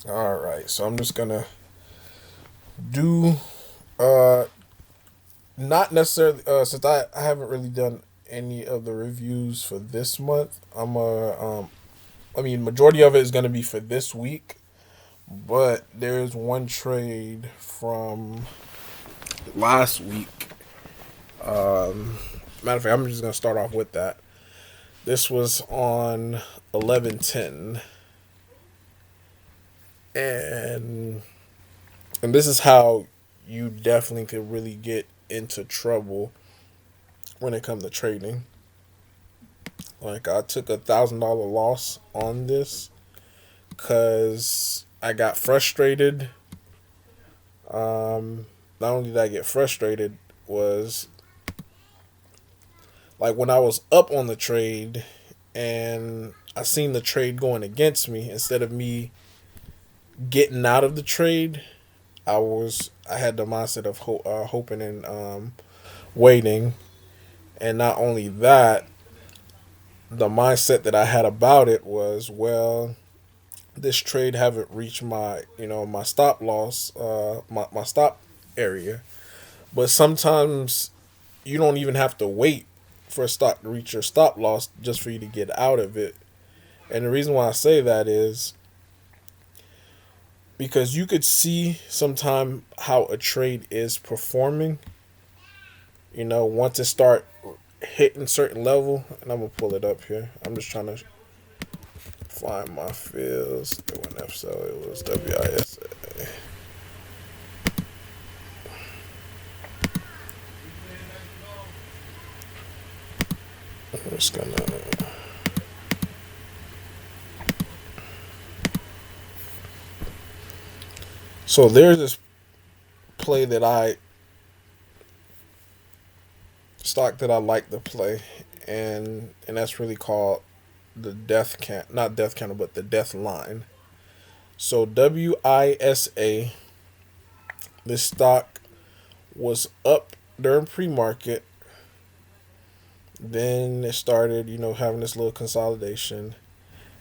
All right, so I'm just gonna do uh not necessarily since I haven't really done any of the reviews for this month. I mean majority of it is gonna be for this week, but there's one trade from last week. Matter of fact, I'm just gonna start off with that. This was on 11/10, and and this is how you definitely could really get into trouble when it comes to trading. Like I took $1,000 loss on this because I got frustrated. Not only did I get frustrated, was like when I was up on the trade and I seen the trade going against me, instead of me getting out of the trade, I had the mindset of hoping and waiting, and not only that, the mindset that I had about it was, well, this trade haven't reached my my stop loss, my stop area. But sometimes you don't even have to wait for a stock to reach your stop loss just for you to get out of it. And the reason why I say that is because you could see sometime how a trade is performing. Once it start hitting certain level, and I'm gonna pull it up here. I'm just trying to find my fills. It wasn't F, so it was WISA. I'm just gonna. So there's this play that I stock that I like to play, and that's really called the death can not death candle, but the death line. So WISA, this stock was up during pre-market. Then it started, having this little consolidation.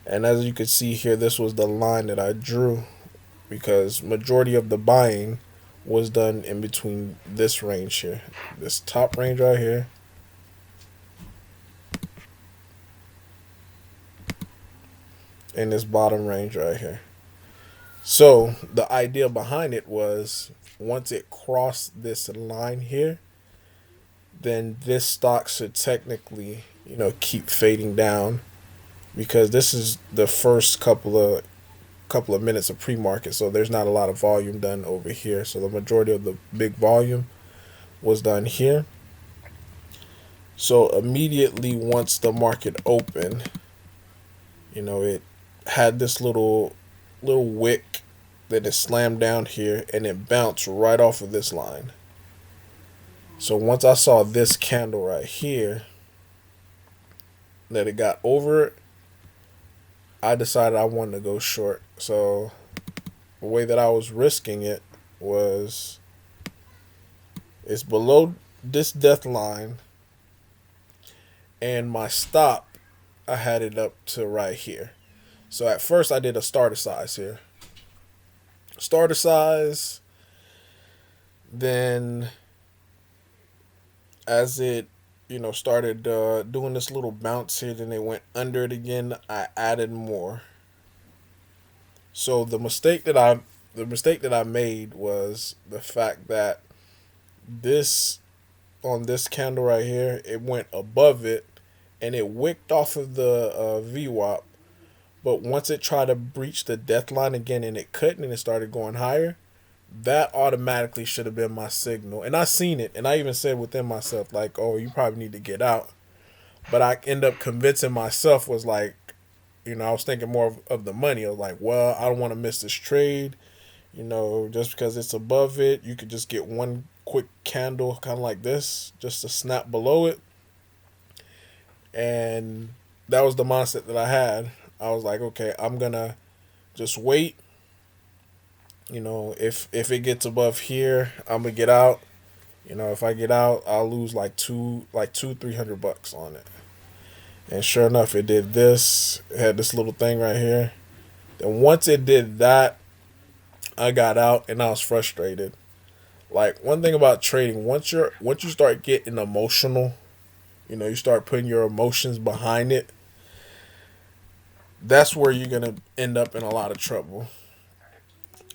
And as you can see here, this was the line that I drew because majority of the buying was done in between this range here, this top range right here, and this bottom range right here. So the idea behind it was once it crossed this line here, then this stock should technically, keep fading down because this is the first couple of minutes of pre-market, so there's not a lot of volume done over here. So the majority of the big volume was done here. So immediately once the market opened, it had this little wick that it slammed down here and it bounced right off of this line. So once I saw this candle right here, that it got over it, I decided I wanted to go short. So the way that I was risking it was it's below this death line, and my stop, I had it up to right here. So at first I did a starter size here. Starter size, then as it started doing this little bounce here, then it went under it again, I added more. So the mistake that I made was the fact that this on this candle right here, it went above it and it wicked off of the VWAP. But once it tried to breach the death line again and it couldn't and it started going higher, that automatically should have been my signal. And I seen it, and I even said within myself, like, oh, you probably need to get out. But I end up convincing myself, was like, I was thinking more of the money. I was like, well, I don't want to miss this trade. Just because it's above it, you could just get one quick candle kind of like this, just to snap below it. And that was the mindset that I had. I was like, okay, I'm gonna just wait. If it gets above here, I'm gonna get out. If I get out, I'll lose like 300 bucks on it. And sure enough, it did this. It had this little thing right here. And once it did that, I got out and I was frustrated. Like one thing about trading, once you start getting emotional, you start putting your emotions behind it. That's where you're gonna end up in a lot of trouble.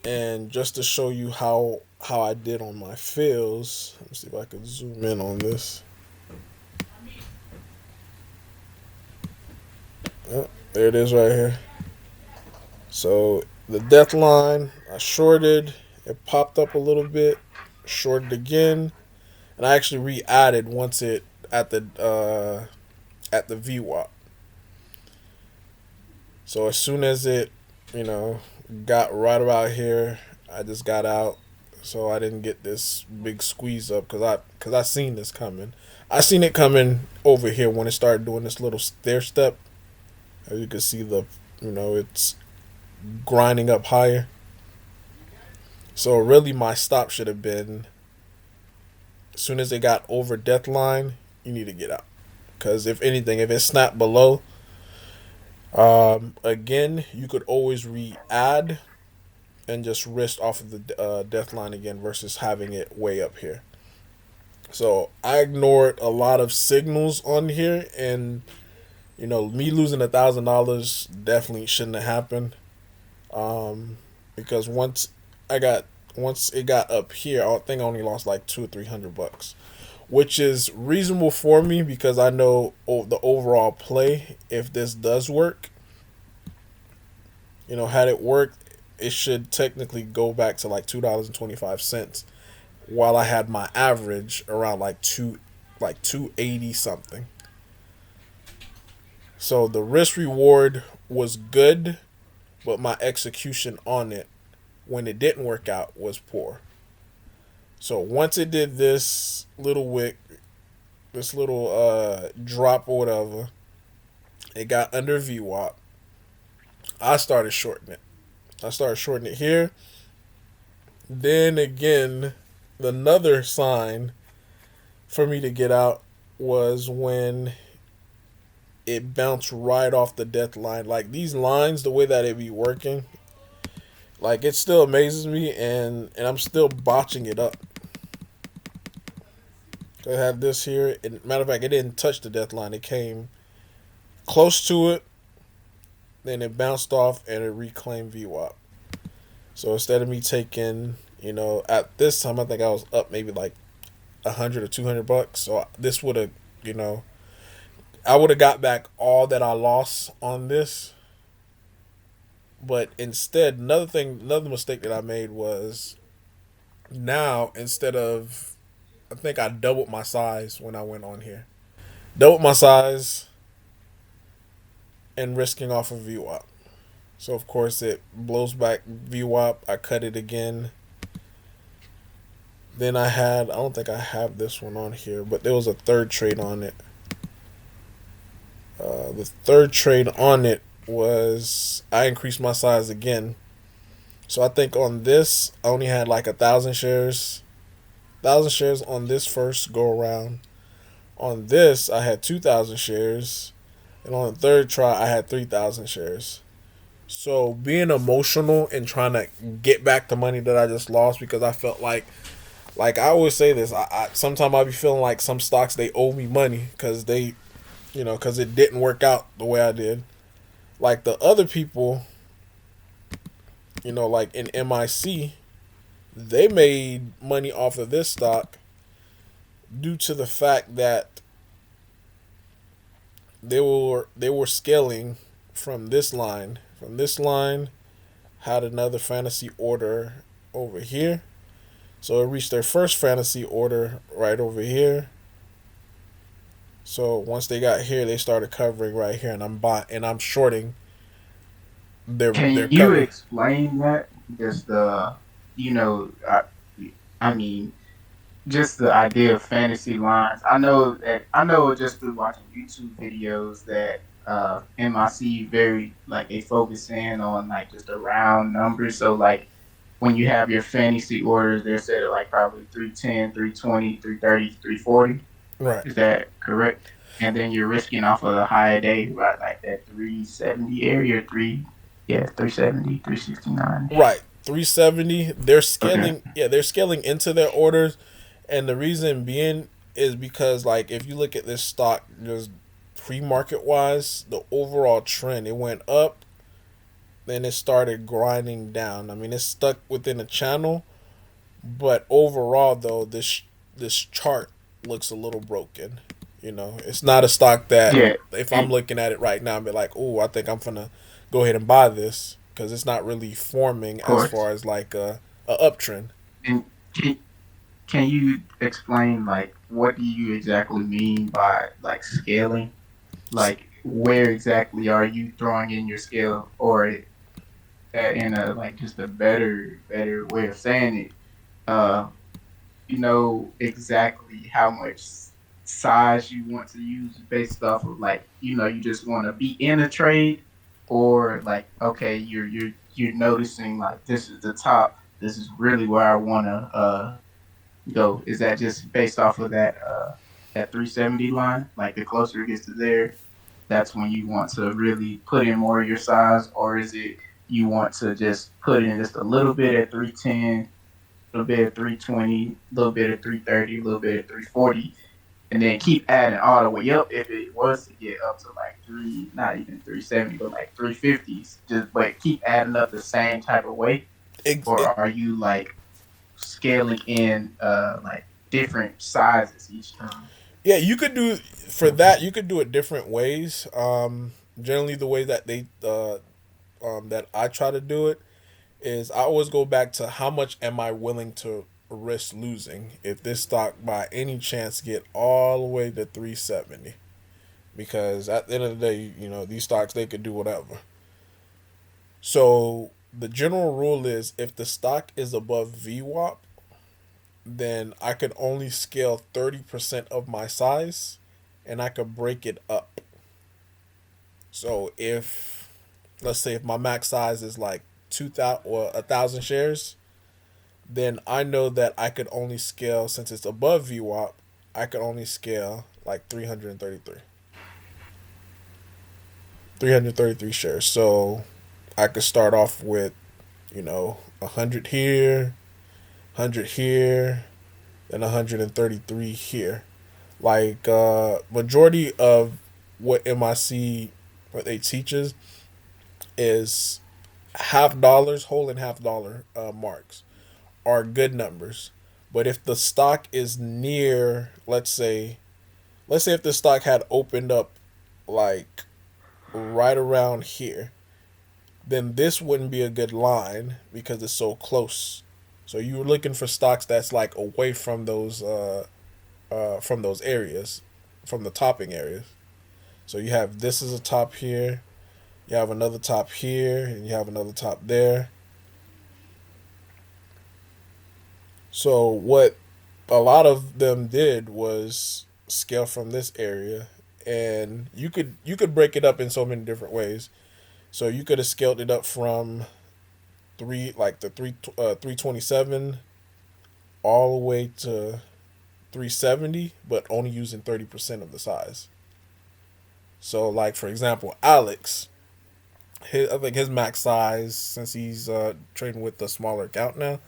And just to show you how I did on my fills, let me see if I can zoom in on this. Oh, there it is right here. So the death line, I shorted. It popped up a little bit, shorted again, and I actually re-added once it at the VWAP. So as soon as it, you know, got right about here, I just got out, so I didn't get this big squeeze up because I seen this coming. I seen it coming over here when it started doing this little stair step. As you can see, it's grinding up higher. So really, my stop should have been as soon as it got over death line, you need to get out. Because if anything, if it snapped below, again, you could always re-add and just wrist off of the death line again versus having it way up here. So I ignored a lot of signals on here, and me losing $1,000 definitely shouldn't have happened. Because I got once it got up here, I think I only lost like $200 or $300, which is reasonable for me because I know the overall play. If this does work, had it worked, it should technically go back to like $2.25, while I had my average around like 280 something. So the risk reward was good, but my execution on it when it didn't work out was poor. So once it did this little wick, this little drop or whatever, it got under VWAP. I started shorting it. I started shorting it here. Then again, another sign for me to get out was when it bounced right off the death line. Like these lines, the way that it be working, like it still amazes me, and I'm still botching it up. I had this here. And matter of fact, it didn't touch the death line. It came close to it, then it bounced off and it reclaimed VWAP. So instead of me taking, at this time I think I was up maybe like $100 or $200. So this would have, I would have got back all that I lost on this. But instead, another mistake that I made was now instead of, I think I doubled my size when I went on here. Doubled my size and risking off of VWAP. So of course it blows back VWAP. I cut it again. Then I don't think I have this one on here, but there was a third trade on it. The third trade on it was I increased my size again. So I think on this I only had like 1,000 shares. 1,000 shares on this first go around. On this I had 2,000 shares. And on the third try I had 3,000 shares. So being emotional and trying to get back the money that I just lost because I felt like I always say this, I sometimes I be feeling like some stocks they owe me money because because it didn't work out the way I did. Like the other people, like in MIC, they made money off of this stock due to the fact that they were scaling from this line. From this line, had another fantasy order over here. So it reached their first fantasy order right over here. So once they got here, they started covering right here, and I'm shorting their Can you cover. explain that? Just you know, I, I mean, just the idea of fantasy lines. I know just through watching YouTube videos that MIC very like they focus in on like just a round number. So like when you have your fantasy orders, they're set at like probably 310, 320, 330, 340. Right, Is that correct? And then you're risking off of a higher day, right? Like that 370 area, 370, 369 ish. right. 370, they're Okay. scaling, yeah, they're scaling into their orders, and the reason being is because, like, if you look at this stock just pre-market wise, the overall trend, it went up, then it started grinding down. I mean, it's stuck within a channel, but overall though, this chart looks a little broken. It's not a stock that, Yeah. if I'm And looking at it right now, I'd be like, oh, I think I'm gonna go ahead and buy this, because it's not really forming of as course. far as like a uptrend. And can, can you explain like what do you exactly mean by like scaling? Like where exactly are you throwing in your scale, or in a like just a better way of saying it? Uh, you know exactly how much size you want to use based off of like you just want to be in a trade, or like okay you're noticing like this is the top, this is really where I want to go. Is that just based off of that 370 line, like the closer it gets to there, that's when you want to really put in more of your size, or is it you want to just put in just a little bit at 310, a little bit at 320, a little bit at 330, a little bit at 340, and then keep adding all the way up if it was to get up to like three, not even 370, but like 350s. Just but keep adding up the same type of way, It, or it, are you like scaling in like different sizes each time? yeah, you could do for that. You could do it different ways. Generally, the way that that I try to do it is I always go back to how much am I willing to risk losing if this stock by any chance get all the way to 370, because at the end of the day, these stocks, they could do whatever. So the general rule is if the stock is above VWAP, then I could only scale 30% of my size, and I could break it up. So if, let's say, if my max size is like 2,000 or 1,000 shares, then I know that I could only scale, since it's above VWAP, I could only scale like 333 shares. So I could start off with, 100 here, 100 here, and 133 here. Like majority of what MIC, what they teaches, is half dollars, whole and half dollar marks are good numbers. But if the stock is near, let's say if the stock had opened up like right around here, then this wouldn't be a good line because it's so close. So you're looking for stocks that's like away from those areas, from the topping areas. So you have, this is a top here, you have another top here, and you have another top there. So what a lot of them did was scale from this area, and you could break it up in so many different ways. So you could have scaled it up from the 327 all the way to 370, but only using 30% of the size. So like for example, Alex, I think his max size, since he's trading with the smaller account now,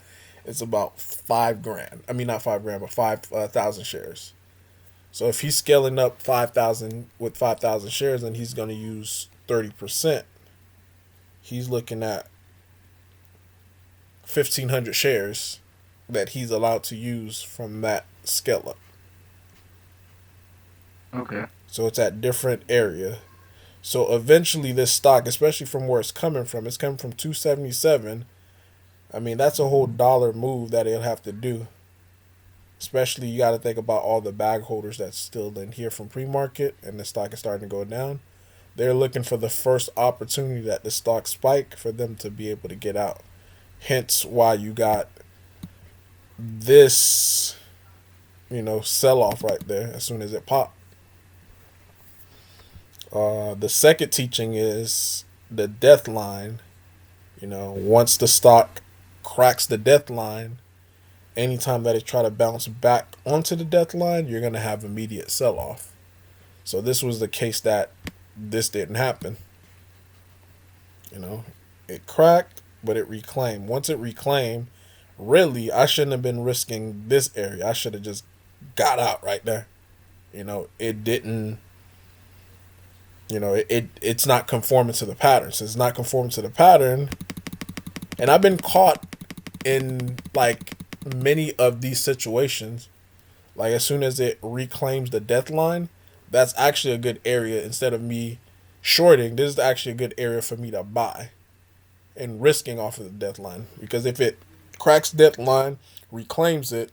it's about 5 grand. I mean, not 5 grand, but 5,000 shares. So if he's scaling up 5,000 with 5,000 shares, and he's going to use 30%, he's looking at 1,500 shares that he's allowed to use from that scale up. Okay. So it's at different area. So eventually, this stock, especially from where it's coming from 277. I mean, that's a whole dollar move that it'll have to do. Especially, you got to think about all the bag holders that's still in here from pre-market, and the stock is starting to go down. They're looking for the first opportunity that the stock spike for them to be able to get out. Hence, why you got this, sell off right there as soon as it popped. The second teaching is the death line. Once the stock cracks the death line, anytime that it try to bounce back onto the death line, you're gonna have immediate sell off. So this was the case that this didn't happen. You know, it cracked, but it reclaimed. Once it reclaimed, really, I shouldn't have been risking this area. I should have just got out right there. It didn't. It's not conforming to the pattern. So it's not conforming to the pattern, and I've been caught in like many of these situations. Like as soon as it reclaims the death line, that's actually a good area. Instead of me shorting, this is actually a good area for me to buy and risking off of the death line. Because if it cracks death line, reclaims it,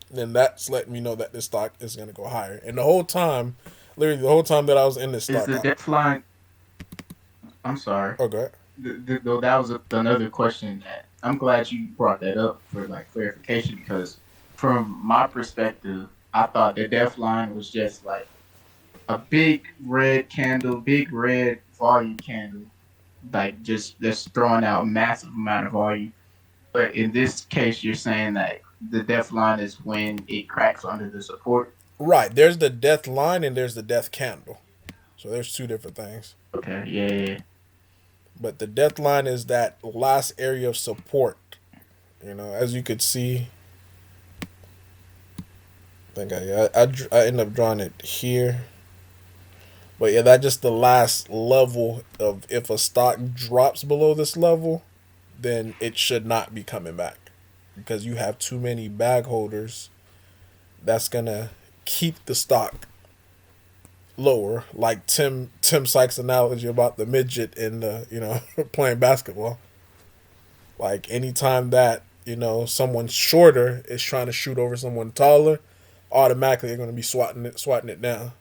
then that's letting me know that this stock is going to go higher. And the whole time, literally the whole time that I was in this Is stock, the deadline? I'm sorry. okay, Though that was another question that I'm glad you brought that up for like clarification because from my perspective, I thought the death line was just like a big red candle, big red volume candle, like just throwing out massive amount of volume. But in this case, you're saying that the death line is when it cracks under the support. right, there's the death line and there's the death candle. So there's two different things. Okay, yeah. But the death line is that last area of support. As you could see, I think I end up drawing it here. But yeah, that's just the last level of if a stock drops below this level, then it should not be coming back because you have too many bag holders. That's gonna keep the stock lower, like Tim Sykes' analogy about the midget in the playing basketball. Like anytime that someone shorter is trying to shoot over someone taller, automatically they're gonna be swatting it down.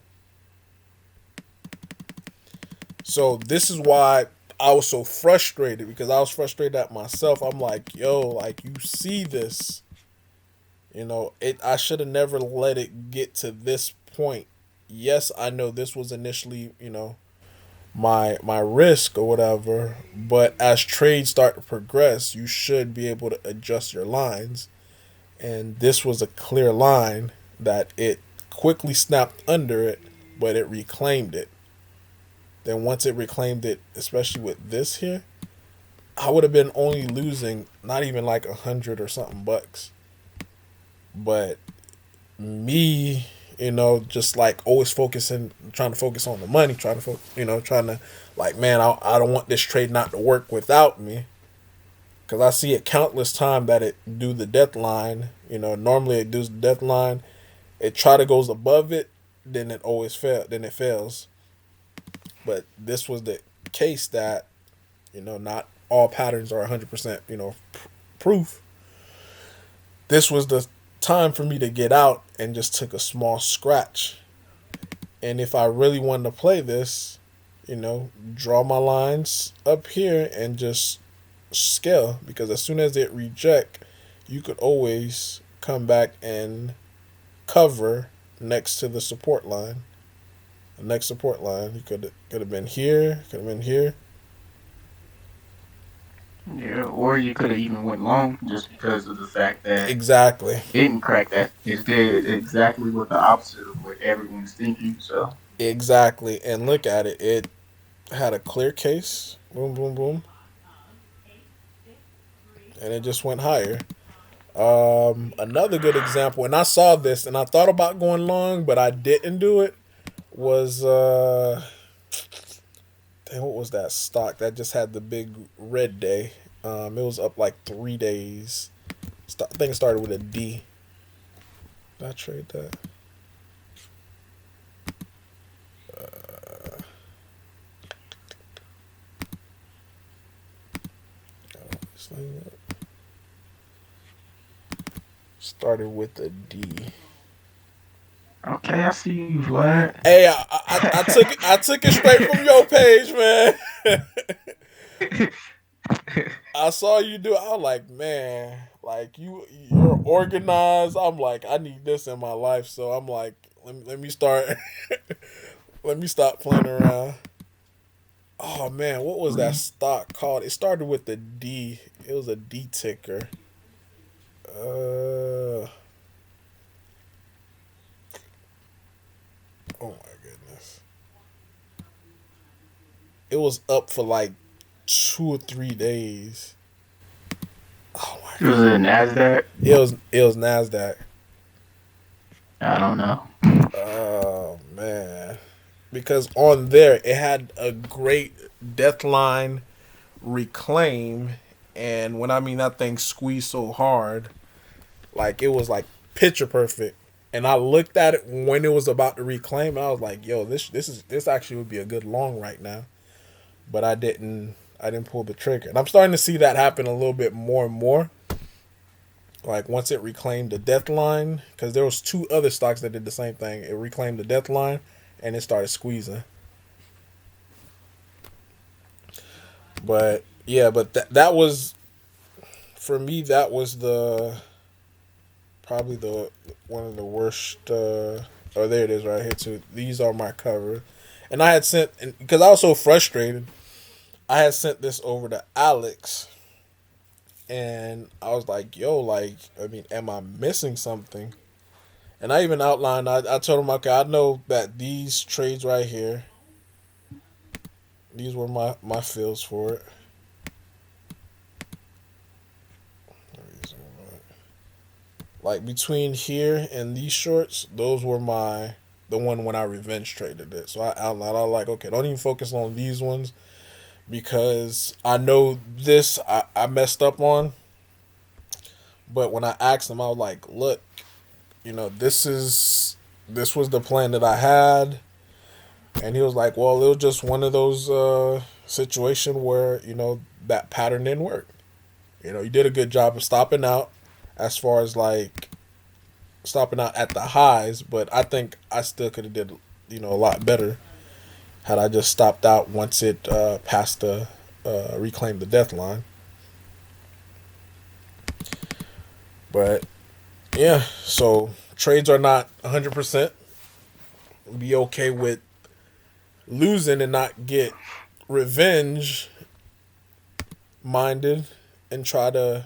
So this is why I was so frustrated because I was frustrated at myself. I'm like, yo, like you see this, I should have never let it get to this point. Yes, I know this was initially, my risk or whatever, but as trades start to progress, you should be able to adjust your lines. And this was a clear line that it quickly snapped under it, but it reclaimed it. Then once it reclaimed it, especially with this here, I would have been only losing not even like 100 or something bucks. But me, just like always trying to focus on the money, trying to like, man, I don't want this trade not to work without me. Because I see it countless time that it do the death line. Normally it does the death line. It try to goes above it, then it always fail. Then it fails. But this was the case that not all patterns are 100% proof. This was the time for me to get out and just took a small scratch. And if I really wanted to play this, draw my lines up here and just scale because as soon as it reject, you could always come back and cover next to the support line. The next support line, you could have been here, could have been here. Yeah, or you could have even went long just because of the fact that Exactly. it didn't crack that. It did exactly what the opposite of what everyone's thinking. So Exactly. And look at it. It had a clear case. Boom, boom, boom. And it just went higher. Another good example, and I saw this and I thought about going long, but I didn't do it, was dang, what was that stock that just had the big red day? It was up like 3 days. I think it started with a D. Did I trade that? Started with a D. okay, I see you, Vlad. Hey, I took it straight from your page, man. I saw you do it. I was like, man, like you're organized. I'm like, I need this in my life. So I'm like, let me start. Let me stop playing around. Oh man, what was that stock called? It started with the D. It was a D ticker. Uh, oh my goodness. It was up for like 2 or 3 days. It was a Nasdaq. It was Nasdaq. I don't know. Oh man, because on there it had a great Deathline reclaim, and when I mean that thing squeezed so hard, like it was like picture perfect. And I looked at it when it was about to reclaim, and I was like, "Yo, this actually would be a good long right now." But I didn't pull the trigger, and I'm starting to see that happen a little bit more and more. Like once it reclaimed the death line, because there was two other stocks that did the same thing. It reclaimed the death line, and it started squeezing. But yeah, but that was for me. That was the probably the one of the worst. Oh, there it is right here too. These are my cover, and I had sent because I was so frustrated. I had sent this over to Alex, and I was like, "Yo, like, I mean, am I missing something?" And I even outlined. I told him, "Okay, I know that these trades right here, these were my fills for it." Like between here and these shorts, those were the one when I revenge traded it. So I outlined. I was like, okay, don't even focus on these ones because I know this I messed up on. But when I asked him, I was like, look, this was the plan that I had, and he was like, well, it was just one of those situation where that pattern didn't work. You did a good job of stopping out as far as like stopping out at the highs, but I think I still could have did a lot better had I just stopped out once it passed the reclaimed the death line. But yeah, so trades are not 100%. Be okay with losing and not get revenge minded and try to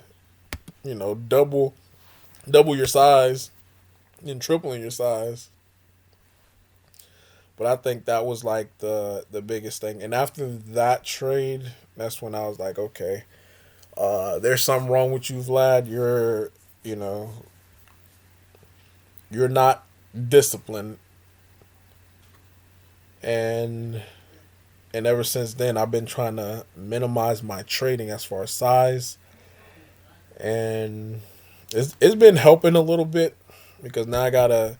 double your size and tripling your size. But I think that was like the biggest thing. And after that trade, that's when I was like, okay, there's something wrong with you, Vlad. You know, you're not disciplined. And ever since then, I've been trying to minimize my trading as far as size, and it's been helping a little bit because now I gotta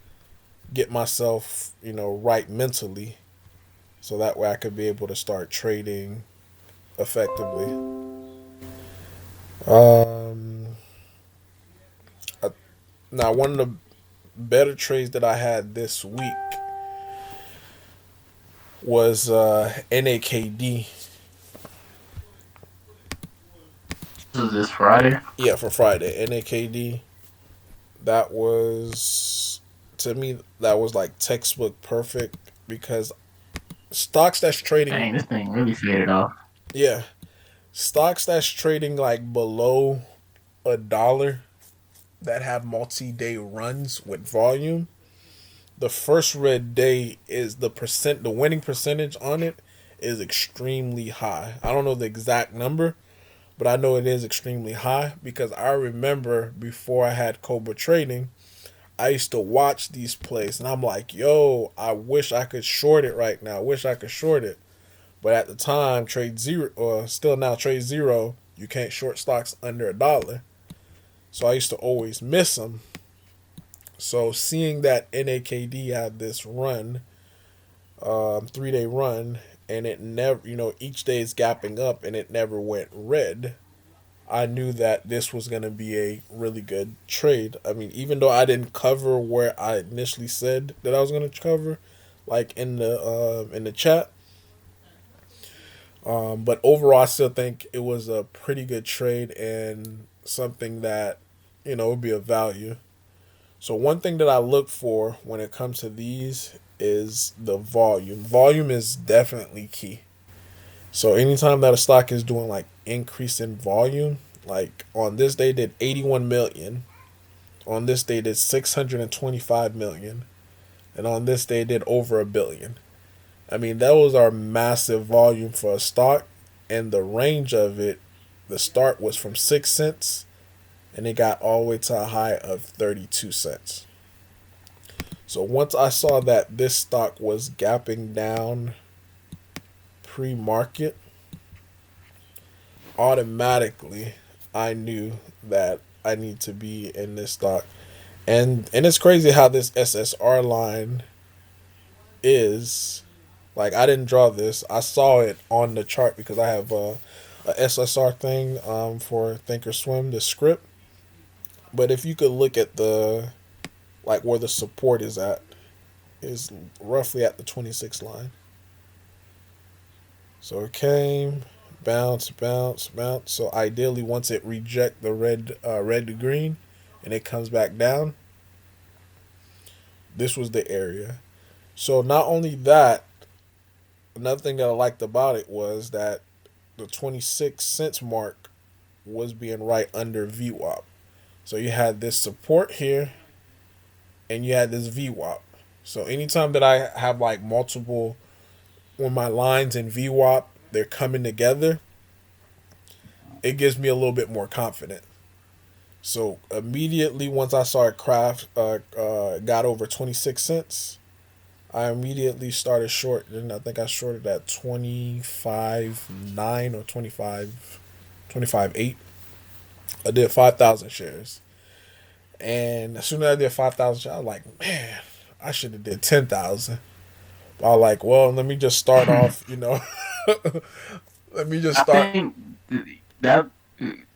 get myself right mentally, so that way I could be able to start trading effectively. Um, I, Now one of the better trades that I had this week was NAKD. This was this Friday. Yeah, for Friday, NAKD. That was to me that was like textbook perfect because stocks that's trading, Dang, this thing really faded off. yeah, stocks that's trading like below $1 that have multi-day runs with volume. The first red day is the winning percentage on it is extremely high. I don't know the exact number, but I know it is extremely high because I remember before I had Cobra Trading, I used to watch these plays and I'm like, yo, I wish I could short it right now. I wish I could short it. But at the time, Trade Zero, or still now Trade Zero, you can't short stocks under $1. So I used to always miss them. So seeing that NAKD had this run, 3-day run, and it never, each day is gapping up and it never went red, I knew that this was going to be a really good trade. I mean, even though I didn't cover where I initially said that I was going to cover, like in the chat, but overall, I still think it was a pretty good trade and something that would be of value. So one thing that I look for when it comes to these is the volume. Volume is definitely key. So anytime that a stock is doing like increase in volume, like on this day did 81 million, on this day did 625 million, and on this day did over a billion. I mean, those are massive volume for a stock, and the range of it, the start was from 6 cents, and it got all the way to a high of 32 cents. So once I saw that this stock was gapping down pre-market, automatically I knew that I need to be in this stock. And it's crazy how this SSR line is. Like, I didn't draw this. I saw it on the chart because I have a SSR thing for Thinkorswim, the script. But if you could look at the like where the support is roughly at the 26 line. So it came, bounce, bounce, bounce. So ideally, once it reject the red to green, and it comes back down, this was the area. So not only that, another thing that I liked about it was that the 26 cents mark was being right under VWAP. So you had this support here, and you had this VWAP. So anytime that I have like multiple, when my lines in VWAP they're coming together, it gives me a little bit more confidence. So immediately once I saw it craft got over 26 cents, I immediately started short. And I think I shorted at 25.9 or 25.8. I did 5,000 shares. And as soon as I did 5,000 shares, I was like, man, I should have did 10,000. I was like, well, let me just start off, let me just I start. think that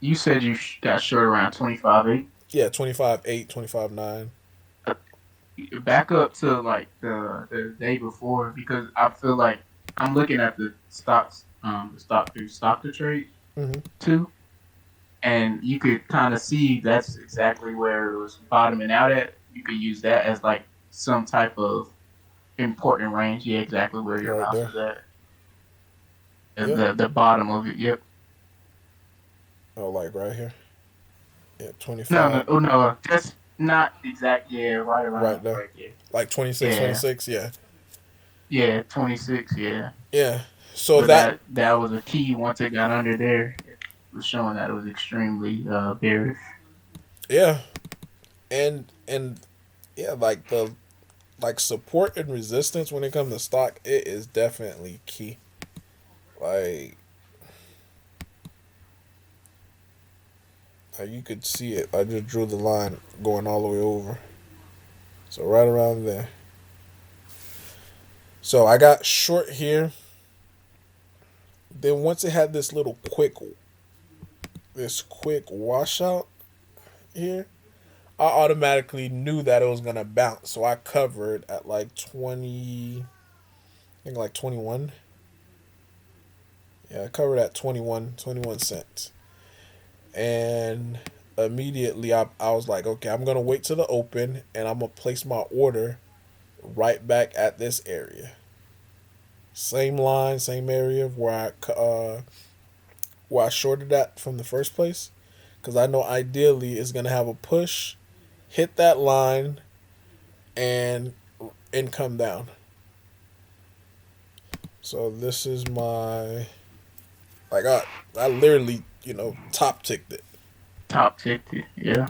you said you got short around 25.8. Yeah, 25.8, 25.9. Back up to like the day before, because I feel like I'm looking at the stocks, the stock through stock to trade Mm-hmm. too, and you could kind of see that's exactly where it was bottoming out at. You could use that as like some type of important range. Yeah, exactly where your Right mouse there. was at. Yep. The bottom of it. Yep. Oh, like right here. Yeah, No, no, 25. oh no, that's not exact. Yeah, right Right around there. right there. Like 26, Yeah, 26. Yeah. yeah, 26. Yeah, Yeah. So but that, that was a key. Once it got under there, it was showing that it was extremely bearish. yeah. And yeah, like the like support and resistance when it comes to stock, it is definitely key. Like, you could see it. I just drew the line going all the way over. So right around there. So I got short here. Then once it had this quick washout here, I automatically knew that it was gonna bounce. So I covered at like 20, I think like 21. Yeah, I covered at 21 cents. And immediately I was like, okay, I'm gonna wait to the open and I'm gonna place my order right back at this area. Same line, same area where I shorted that from the first place, because I know ideally it's gonna have a push, hit that line, and come down. So this is my like I literally top ticked it. Top 50. Yeah,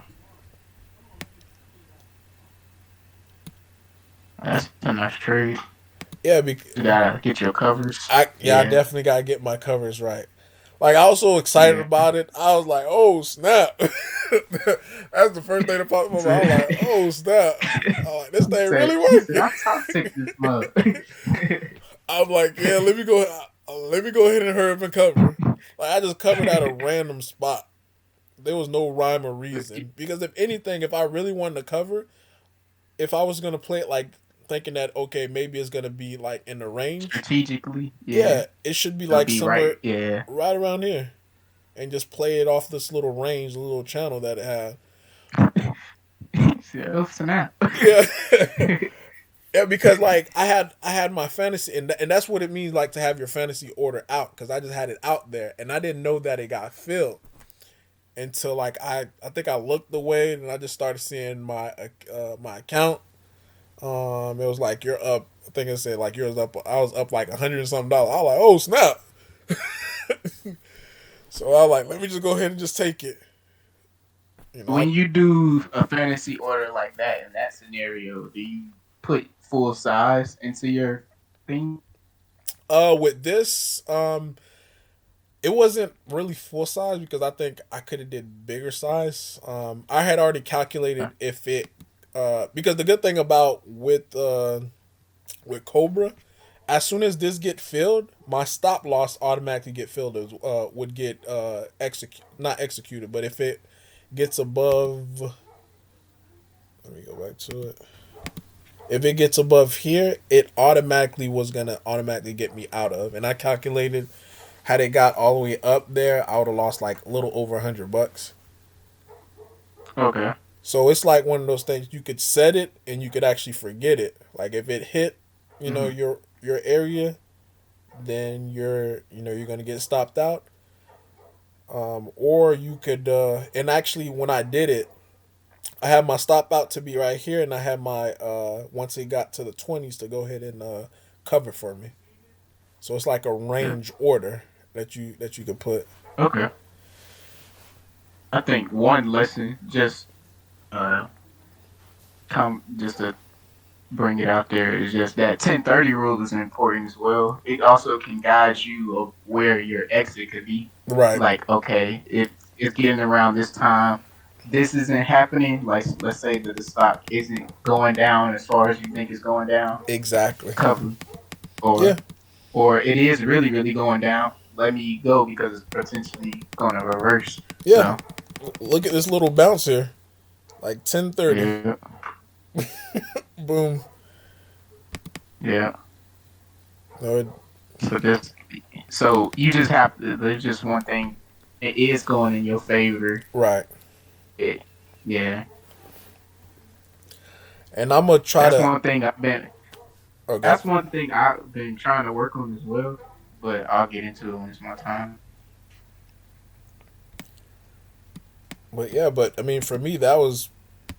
that's a nice trade. Yeah, You gotta get your covers. I Yeah, definitely gotta get my covers right. Like, I was so excited yeah. about it. I was like, "Oh snap!" That's the first thing that popped in my mind. I was like, "Oh snap!" I was like, "This thing really You said working." I top tick this mug. I'm like, "Yeah, let me go. Let me go ahead and hurry up and cover." Like, I just covered at a random spot. There was no rhyme or reason, because if anything, if I really wanted to cover, if I was gonna play it like thinking that, okay, maybe it's gonna be like in the range, Strategically, yeah, yeah, it should be it'll like be right. somewhere Yeah. right around here, and just play it off this little range, little channel that it had. So snap. Yeah, yeah, because like I had my fantasy, and that's what it means, like, to have your fantasy order out, because I just had it out there, and I didn't know that it got filled until like I think I looked away, and I just started seeing my account. It was like, you're up. I think it said like yours up. I was up like $100 and something. I was like, oh snap! So I was like, let me just go ahead and just take it. I When you do a fantasy order like that in that scenario, do you put full size into your thing? with this it wasn't really full size because I think I could have did bigger size. I had already calculated if it because the good thing about with Cobra, as soon as this get filled, my stop loss automatically get filled as would get not executed, but if it gets above, let me go back to it. If it gets above here, it automatically was gonna automatically get me out of, and I calculated had it got all the way up there, I would have lost like a little over $100. Okay. So it's like one of those things you could set it and you could actually forget it. Like if it hit, Hmm. your area, then you're gonna get stopped out. Or you could and actually when I did it, I had my stop out to be right here, and I had my once it got to the 20s to go ahead and cover for me. So it's like a Yeah. range order that you could put. Okay. I think one lesson just uh come just to bring it out there is just that 1030 rule is important as well. It also can guide you of where your exit could be. Right. Like, okay, if it's getting around this time, this isn't happening. Like, let's say that the stock isn't going down as far as you think it's going down. Exactly. Cover, Yeah. or it is really really going down. Let me go because it's potentially going to reverse. Yeah. So Look at this little bounce here. Like 1030. yeah, Boom. yeah. No, So just so you just have to. There's just one thing. It is going in your favor. right. It, yeah. And I'm gonna try That's to. one thing I've been. Okay. That's one thing I've been trying to work on as well. But I'll get into it when it's my time. But yeah, but I mean, for me, that was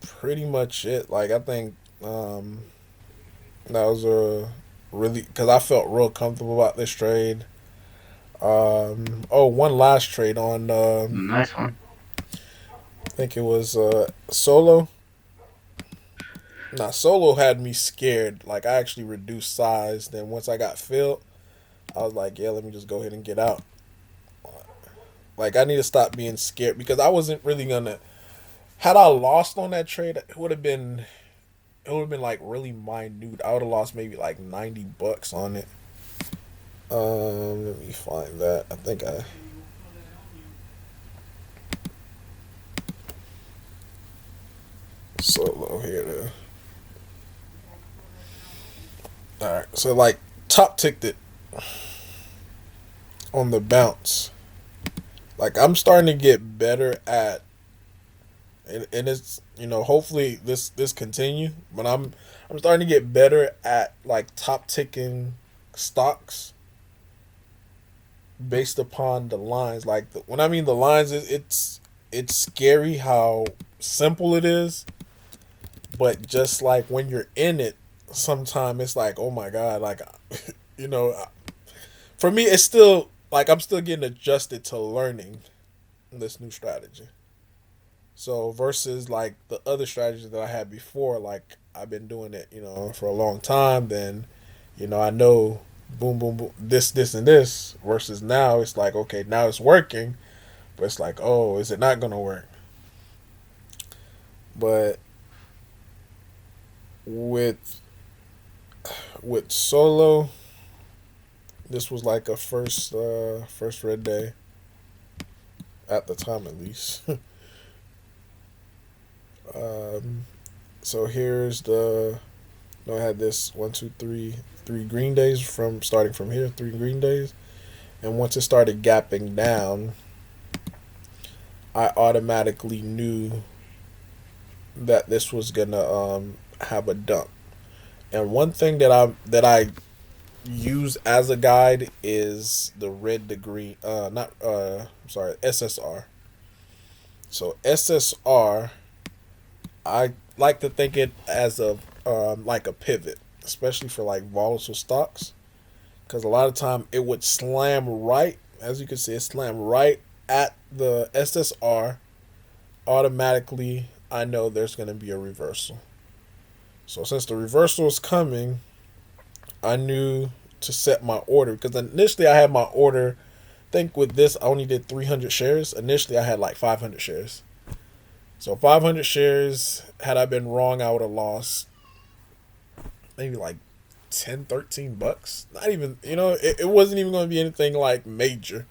pretty much it. Like I think that was a really because I felt real comfortable about this trade. Oh, one last trade on. Nice one. I think it was Solo. Now Solo had me scared. Like I actually reduced size. Then once I got filled, I was like, yeah, let me just go ahead and get out. Like I need to stop being scared because I wasn't really gonna. Had I lost on that trade, it would have been like really minute. I would have lost maybe like $90 on it. Let me find that. I think I Solo here. All right, so like top ticked it on the bounce. Like I'm starting to get better at, and it's hopefully this continue. But I'm starting to get better at like top ticking stocks based upon the lines. Like when I mean the lines, it's scary how simple it is, but just like when you're in it, sometimes it's like, oh my god, like you know, for me, it's still like I'm still getting adjusted to learning this new strategy. So versus like the other strategies that I had before, like I've been doing it, for a long time. Then, I know boom, boom, boom, this, and this. Versus now, it's like okay, now it's working, but it's like, oh, is it not gonna work? But with Solo, this was like a first red day at the time, at least. um, so here's the. I had this one, two, three green days from starting from here, three green days, and once it started gapping down, I automatically knew that this was gonna have a dump. And one thing that I use as a guide is the red to green, not sorry, SSR. So SSR, I like to think it as a like a pivot, especially for like volatile stocks, because a lot of time it would slam right, as you can see, it slammed right at the SSR, automatically I know there's going to be a reversal. So since the reversal is coming, I knew to set my order because initially I had my order. I think with this I only did 300 shares. Initially I had like 500 shares. So 500 shares. Had I been wrong, I would have lost maybe like 10, $13. Not even, it wasn't even going to be anything like major.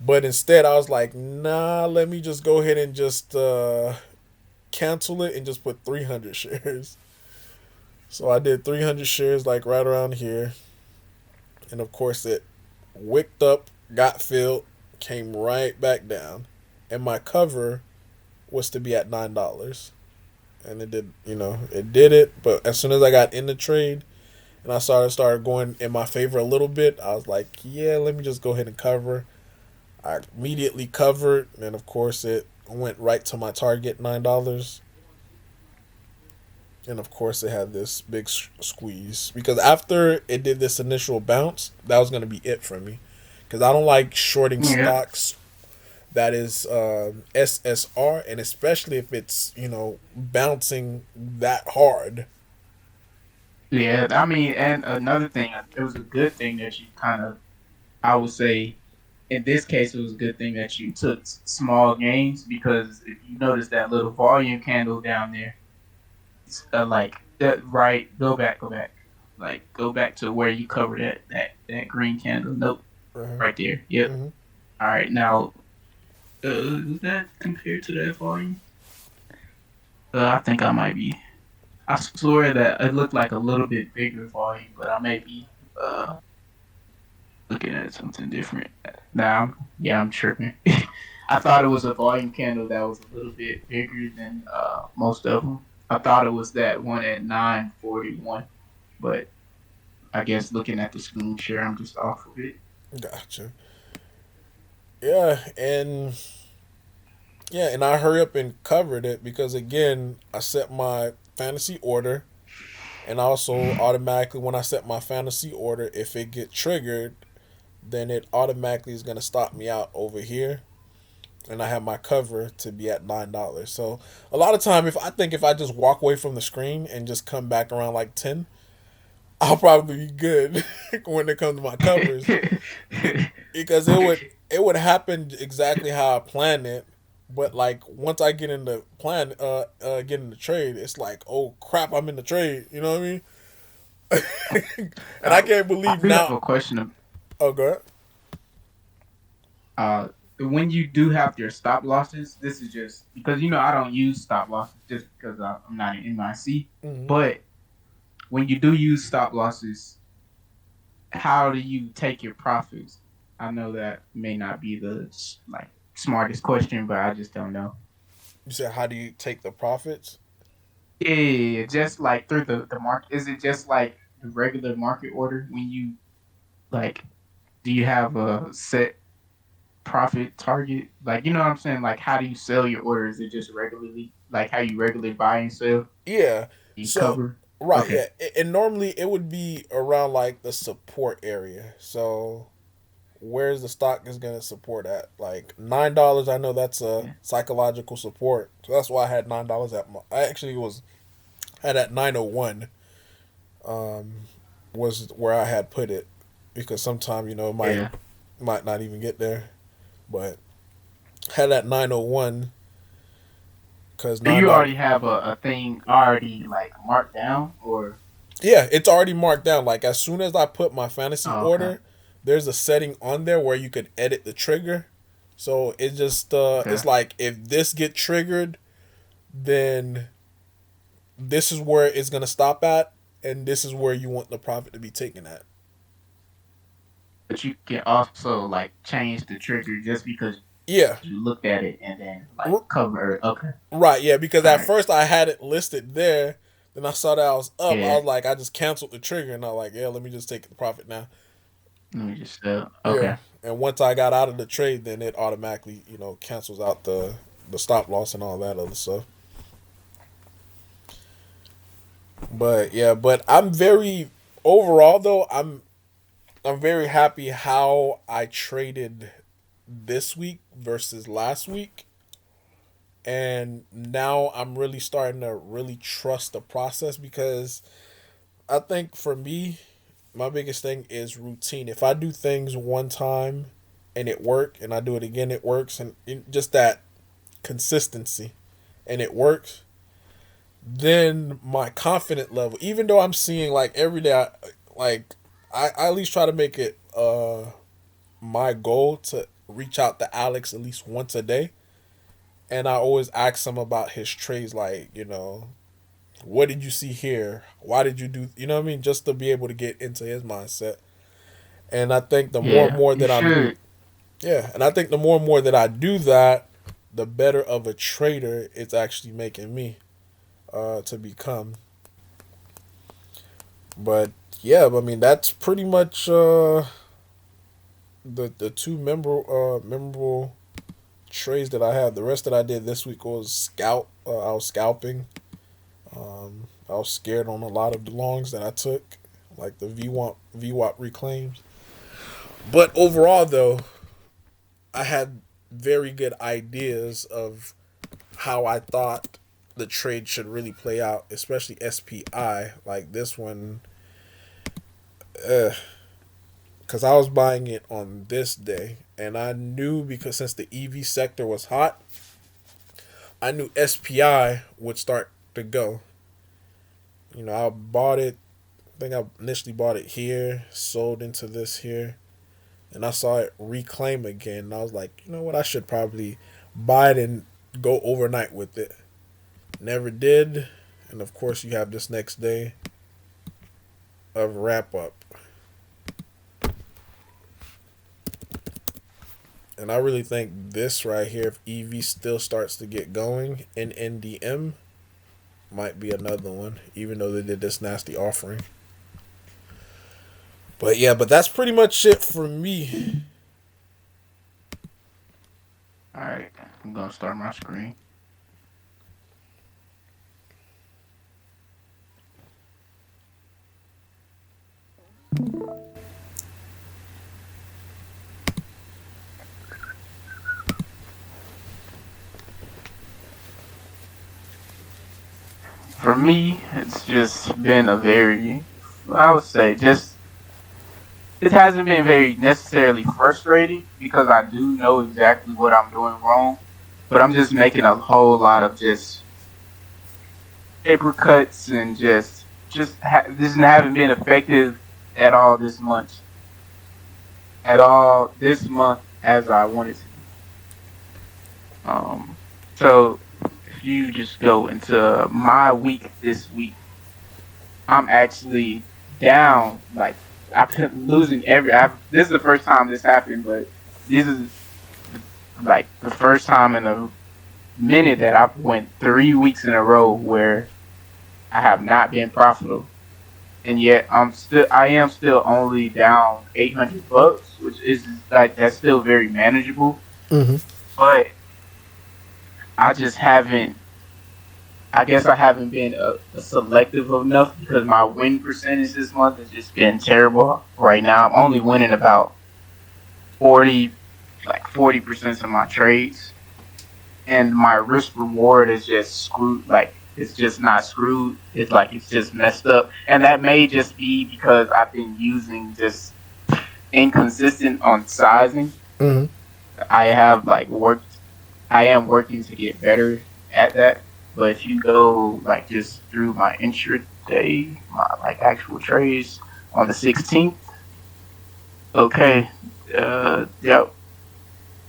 But instead, I was like, nah, let me just go ahead and just cancel it and just put 300 shares. So I did 300 shares like right around here. And of course, it wicked up, got filled, came right back down. And my cover was to be at $9. And it did, it did it. But as soon as I got in the trade and I started going in my favor a little bit, I was like, yeah, let me just go ahead and cover. I immediately covered, and of course it went right to my target $9. And of course it had this big squeeze because after it did this initial bounce, that was going to be it for me. Because I don't like shorting Yeah. stocks that is SSR, and especially if it's bouncing that hard. Yeah, I mean, and another thing, it was a good thing that you kind of, I would say, in this case, it was a good thing that you took small gains because if you notice that little volume candle down there, it's, like that, right? Go back, like go back to where you covered that green candle. Nope, Uh-huh. right there. Yep. Mm-hmm. All right, now is that compared to that volume? I think I might be. I swear that it looked like a little bit bigger volume, but I may be looking at something different. Now, yeah, I'm tripping. I thought it was a volume candle that was a little bit bigger than most of them. I thought it was that one at 941, but I guess looking at the screen share, I'm just off of it. Gotcha. Yeah, and I hurry up and covered it because again, I set my fantasy order, and also automatically when I set my fantasy order, if it get triggered, then it automatically is gonna stop me out over here, and I have my cover to be at $9. So a lot of time, if I just walk away from the screen and just come back around like 10, I'll probably be good when it comes to my covers because it would happen exactly how I planned it. But like once I get in the plan, get in the trade, it's like, oh crap, I'm in the trade. You know what I mean? And I uh, can't I believe do have now. a question. Oh, god. Uh, when you do have your stop losses, this is just because I don't use stop losses just because I'm not an NYC. Mm-hmm. But when you do use stop losses, how do you take your profits? I know that may not be the like smartest question, but I just don't know. You said how do you take the profits? Yeah, just like through the market. Is it just like the regular market order when you like? Do you have a set profit target? Like what I'm saying? Like how do you sell your order? Is it just regularly like how you regularly buy and sell? Yeah. You So cover? right, Okay. yeah. And normally it would be around like the support area. So where's the stock is gonna support at? Like $9, I know that's a Yeah. psychological support. So that's why I had $9 at my I actually was had at 901 um was where I had put it because sometime, it might Yeah. might not even get there. But had at 901 because Do you $9. already have a thing already like marked down or? Yeah, it's already marked down. Like as soon as I put my fantasy Oh, okay. order, there's a setting on there where you could edit the trigger. So it just it's Okay. like if this get triggered, then this is where it's gonna stop at, and this is where you want the profit to be taken at. But you can also like change the trigger just because Yeah, you looked at it and then like R- cover it. Okay. right. Yeah, because All at right. first I had it listed there. Then I saw that I was up. I Yeah. was like, I just canceled the trigger, and I was like, yeah, let me just take the profit now. Let me just Yeah, okay. and once I got out of the trade, then it automatically cancels out the stop loss and all that other stuff. But yeah, but I'm very overall though. I'm very happy how I traded this week versus last week And now I'm really starting to really trust the process because I think for me, my biggest thing is routine. If I do things one time and it work and I do it again, it works, and just that consistency and it works, then my confident level, even though I'm seeing like every day, like I at least try to make it my goal to reach out to Alex at least once a day, and I always ask him about his trades, like what did you see here? Why did you do? You know what I mean? Just to be able to get into his mindset. And I think the more and Yeah, more you that I'm, should. yeah, and I think the more and more that I do that, the better of a trader it's actually making me to become. But yeah, I mean that's pretty much the two memorable trades that I had. The rest that I did this week was scout. I was scalping. I was scared on a lot of the longs that I took, like the VWAP reclaims. But overall, though, I had very good ideas of how I thought the trade should really play out, especially SPI. Like this one, because I was buying it on this day, and I knew because since the EV sector was hot, I knew SPI would start to go. I bought it. I think I initially bought it here, sold into this here, and I saw it reclaim again. And I was like, you know what? I should probably buy it and go overnight with it. Never did. And of course, you have this next day of wrap up. And I really think this right here, if EV still starts to get going in NDM, might be another one, even though they did this nasty offering. But yeah, but that's pretty much it for me. All right, I'm gonna start my screen. For me, it's just been a very, I would say, just it hasn't been very necessarily frustrating because I do know exactly what I'm doing wrong, but I'm just making a whole lot of just paper cuts and this haven't been effective at all this month, as I wanted to be. Um, so if you just go into my week this week, I'm actually down. Like I've been losing this is the first time this happened, but this is like the first time in a minute that I've went 3 weeks in a row where I have not been profitable, and yet I am still only down $800, which is like that's still very manageable. Mm-hmm. But I just haven't. I guess I haven't been selective enough because my win percentage this month has just been terrible. Right now, I'm only winning about 40, like 40% of my trades, and my risk reward is just screwed. Like it's just not screwed. It's like it's just messed up, and that may just be because I've been using just inconsistent on sizing. Mm-hmm. I have like worked. I am working to get better at that. But if you go like just through my intraday, my like actual trades on the 16th, okay, yep,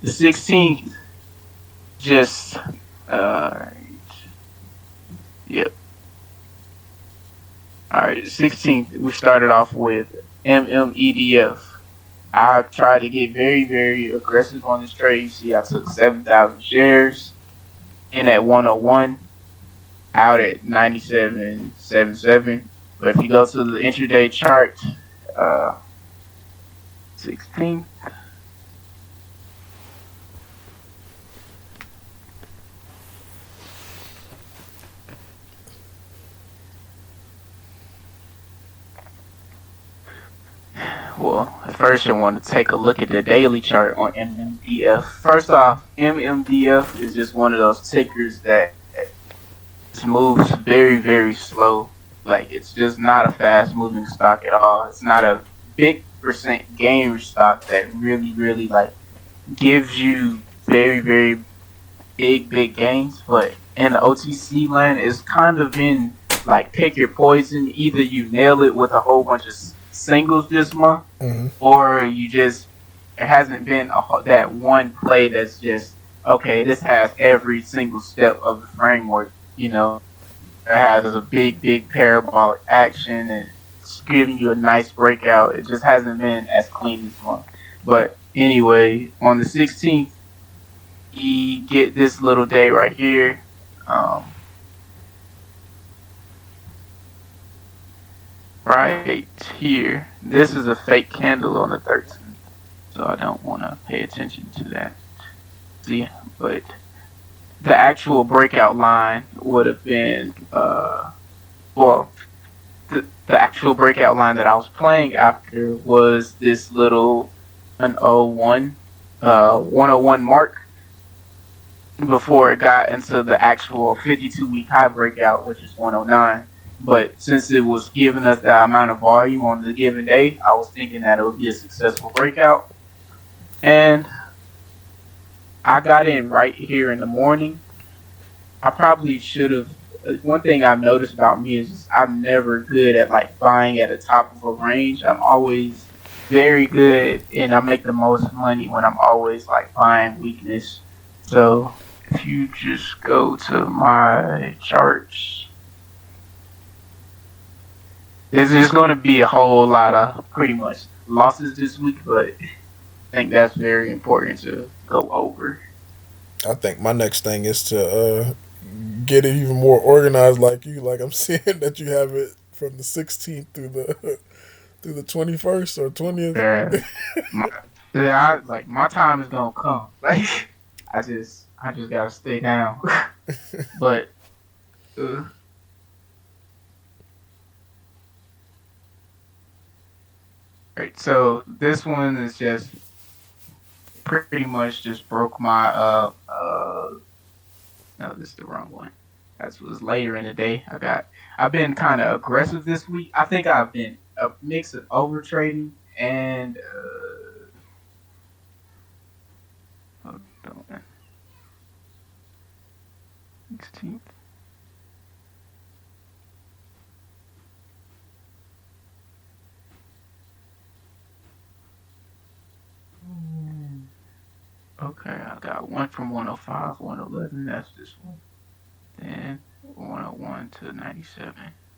the 16th just uh, yep. All right, 16th we started off with MMEDF. I tried to get very, very aggressive on this trade. You see, I took 7,000 shares in at 101, out at 97.77. But if you go to the intraday chart, uh, 16, Well, first you want to take a look at the daily chart on MMDF. First off, MMDF is just one of those tickers that just moves very, very slow. Like it's just not a fast moving stock at all. It's not a big percent gainer stock that really, really like gives you very, very big gains. But in the OTC land, it's kind of been like pick your poison. Either you nail it with a whole bunch of singles this month, Hmm. or you just there hasn't been that one play that's just okay. This has every single step of the framework. It has a big parabolic action and it's giving you a nice breakout. It just hasn't been as clean this month. But anyway, on the 16th, you get this little day right here. Um, right here. This is a fake candle on the 13th, so I don't want to pay attention to that. See, but the actual breakout line would have been, well, the actual breakout line that I was playing after was this little 101, 101 mark before it got into the actual 52-week high breakout, which is 109. But since it was giving us that amount of volume on the given day, I was thinking that it would be a successful breakout. And I got in right here in the morning. I probably should have. One thing I've noticed about me is just I'm never good at like buying at the top of a range. I'm always very good, and I make the most money when I'm always like buying weakness. So if you just go to my charts, there's just going to be a whole lot of pretty much losses this week, but I think that's very important to go over. I think my next thing is to get it even more organized, like you. Like I'm seeing that you have it from the 16th through the through the 21st or 20th. Yeah, my, yeah, like my time is gonna come. Like I just gotta stay down. But uh, right, so this one is just pretty much just broke my no, this is the wrong one. That was later in the day. I've been kind of aggressive this week. I think I've been a mix of over trading and hold on, 16th. Okay, I got one from 105, 111. That's this one. Then 101 to 97.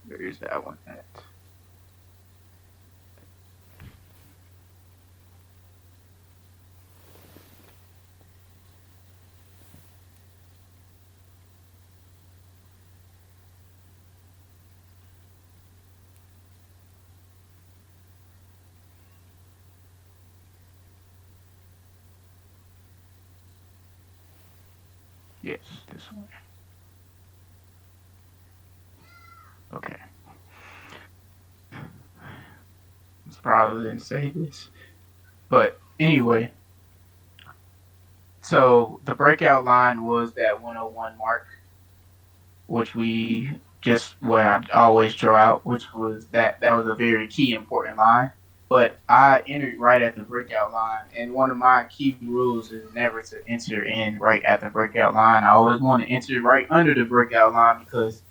Where is that one at? Yes, this one. Okay. It's probably didn't say this. But anyway, so the breakout line was that 101 mark, which we just where I always draw out, which was that was a very key important line. But I entered right at the breakout line, and one of my key rules is never to enter in right at the breakout line. I always want to enter right under the breakout line because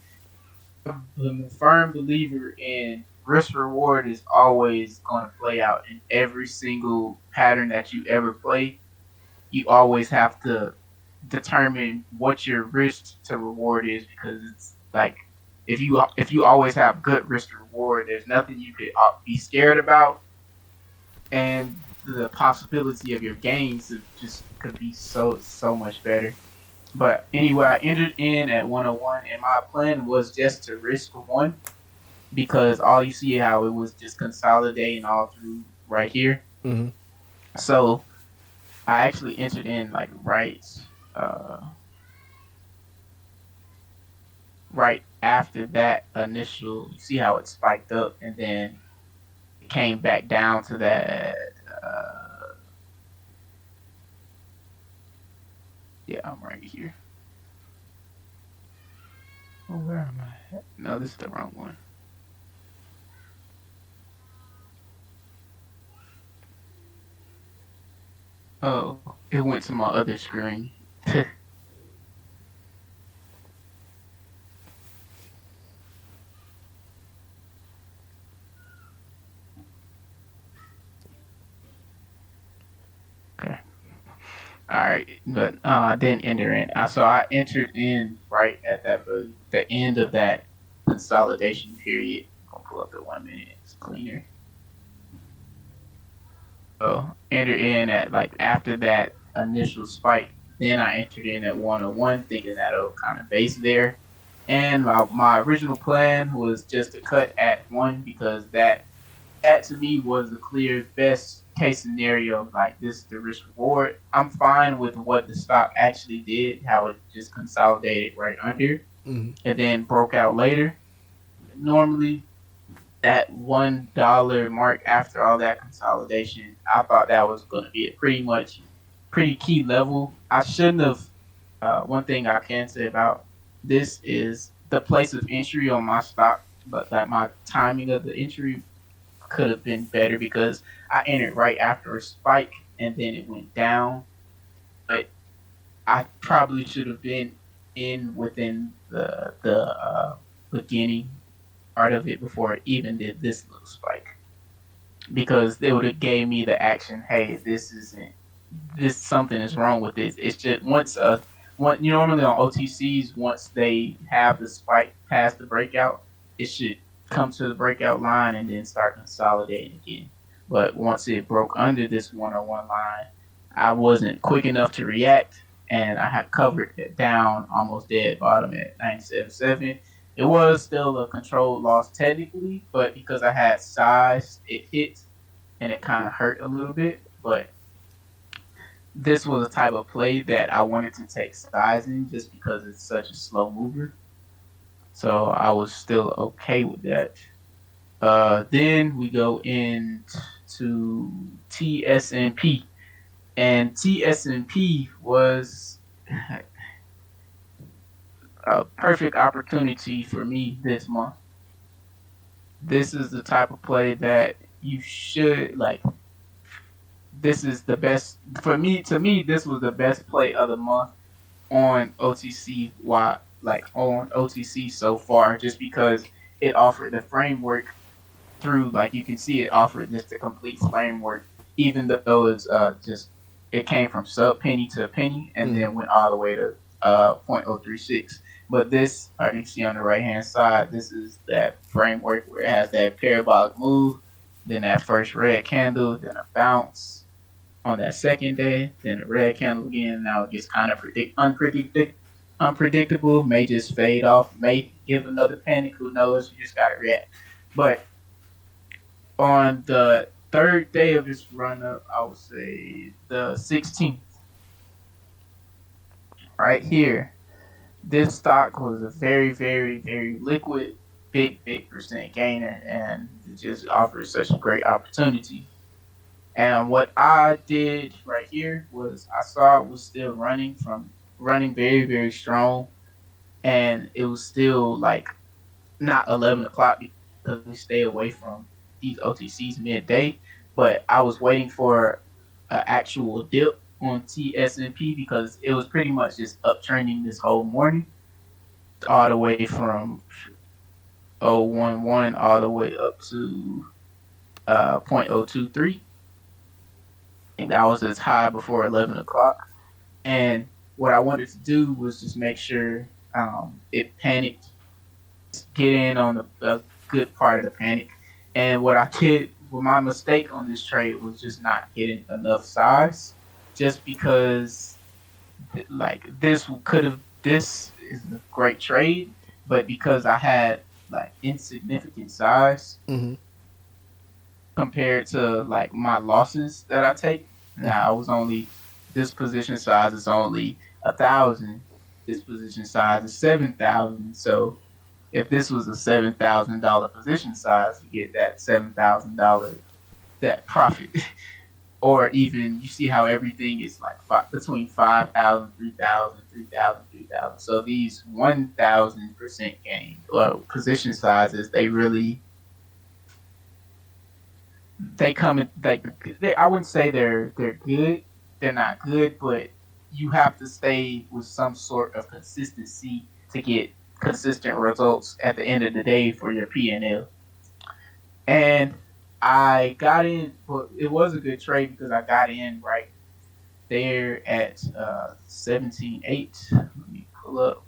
I'm a firm believer in risk reward is always going to play out in every single pattern that you ever play. You always have to determine what your risk to reward is because it's like if you always have good risk to reward, there's nothing you could be scared about, and the possibility of your gains just could be so much better. But anyway, I entered in at 101, and my plan was just to risk one because all you see how it was just consolidating all through right here. Hmm. So I actually entered in like uh, right after that initial. You see how it spiked up, and then it came back down to that. Uh, yeah, I'm right here. Oh, where am I? No, this is the wrong one. Oh, it went to my other screen. Okay. All right, but I didn't enter in. So I entered in right at the end of that consolidation period. I'll pull up the 1 minute. It's cleaner. So enter in at like after that initial spike. Then I entered in at 101, thinking that'll kind of base there. And my original plan was just to cut at one because that to me was the clear best case scenario. Like this, the risk reward. I'm fine with what the stock actually did, how it just consolidated right under Mm-hmm. and then broke out later. Normally, that $1 mark after all that consolidation, I thought that was going to be a pretty key level. I shouldn't have. One thing I can say about this is the place of entry on my stock, but that my timing of the entry could have been better because I entered right after a spike and then it went down. But I probably should have been in within the beginning part of it before it even did this little spike because they would have gave me the action. Hey, this isn't this something is wrong with this. It's just one you normally on OTCs once they have the spike past the breakout, it should come to the breakout line and then start consolidating again. But once it broke under this 101 line, I wasn't quick enough to react and I had covered it down almost dead bottom at 97.7. It was still a controlled loss technically, but because I had size, it hit and it kind of hurt a little bit. But this was a type of play that I wanted to take size in just because it's such a slow mover. So I was still okay with that. Then we go into TSNP, and TSNP was a perfect opportunity for me this month. This is the type of play that you should like. This is the best for me. To me, this was the best play of the month on OTC. Why, like on OTC so far, just because it offered the framework through, like you can see, it offered just a complete framework, even though it's just it came from sub penny to penny and Mm-hmm. then went all the way to 0.036. But this, you can see on the right hand side, this is that framework where it has that parabolic move, then that first red candle, then a bounce on that second day, then a red candle again. Now it gets kind of unpredictable, may just fade off, may give another panic, who knows? You just gotta react. But on the third day of this run up, I would say the 16th, right here, this stock was a very, very, very liquid, big percent gainer, and it just offers such a great opportunity. And what I did right here was I saw it was still running very, very strong, and it was still like not 11 o'clock because we stay away from these OTCs midday. But I was waiting for an actual dip on TSNP because it was pretty much just uptrending this whole morning, all the way from 011 all the way up to 0.023. And that was as high before 11 o'clock. And what I wanted to do was just make sure it panicked, get in on the good part of the panic. And what I did, well, my mistake on this trade was just not getting enough size, just because like this is a great trade, but because I had like insignificant size Mm-hmm. compared to like my losses that I take. Now I was only this position size is only 1,000. This position size is 7,000. So if this was a $7,000 position size, you get that $7,000 that profit. Or even you see how everything is like between 5,000, 3,000, 3,000, 3,000. So these 1,000% gain or position sizes, they really they come in like I wouldn't say they're good. They're not good, but you have to stay with some sort of consistency to get consistent results at the end of the day for your PNL. And I got in, but it was a good trade because I got in right there at 17.8. Let me pull up.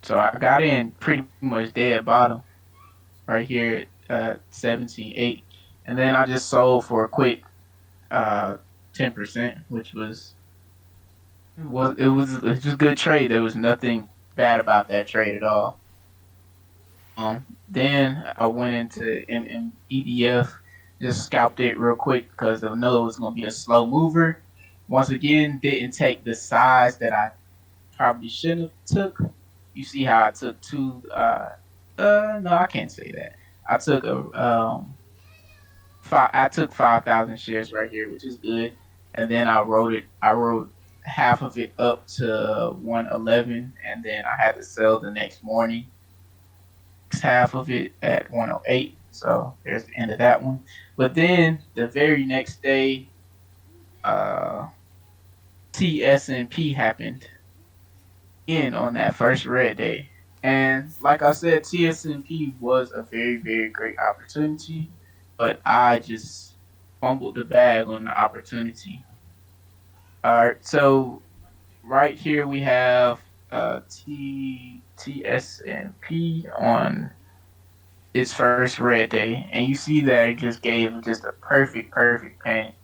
So I got in pretty much dead bottom right here at 17.8. And then I just sold for a quick 10%, which was just a good trade. There was nothing bad about that trade at all. Then I went into EDF, just scalped it real quick because I know it was going to be a slow mover. Once again, didn't take the size that I probably should have took. You see how I took two? No, I can't say that. I took I took 5,000 shares right here, which is good. And then I wrote it. I wrote half of it up to 111, and then I had to sell the next morning half of it at 108. So there's the end of that one. But then the very next day, uh, TSNP happened in on that first red day. And like I said, TSNP was a very, very great opportunity, but I just fumbled the bag on the opportunity. All right, so right here we have TSNP on its first red day, and you see that it just gave just a perfect paint.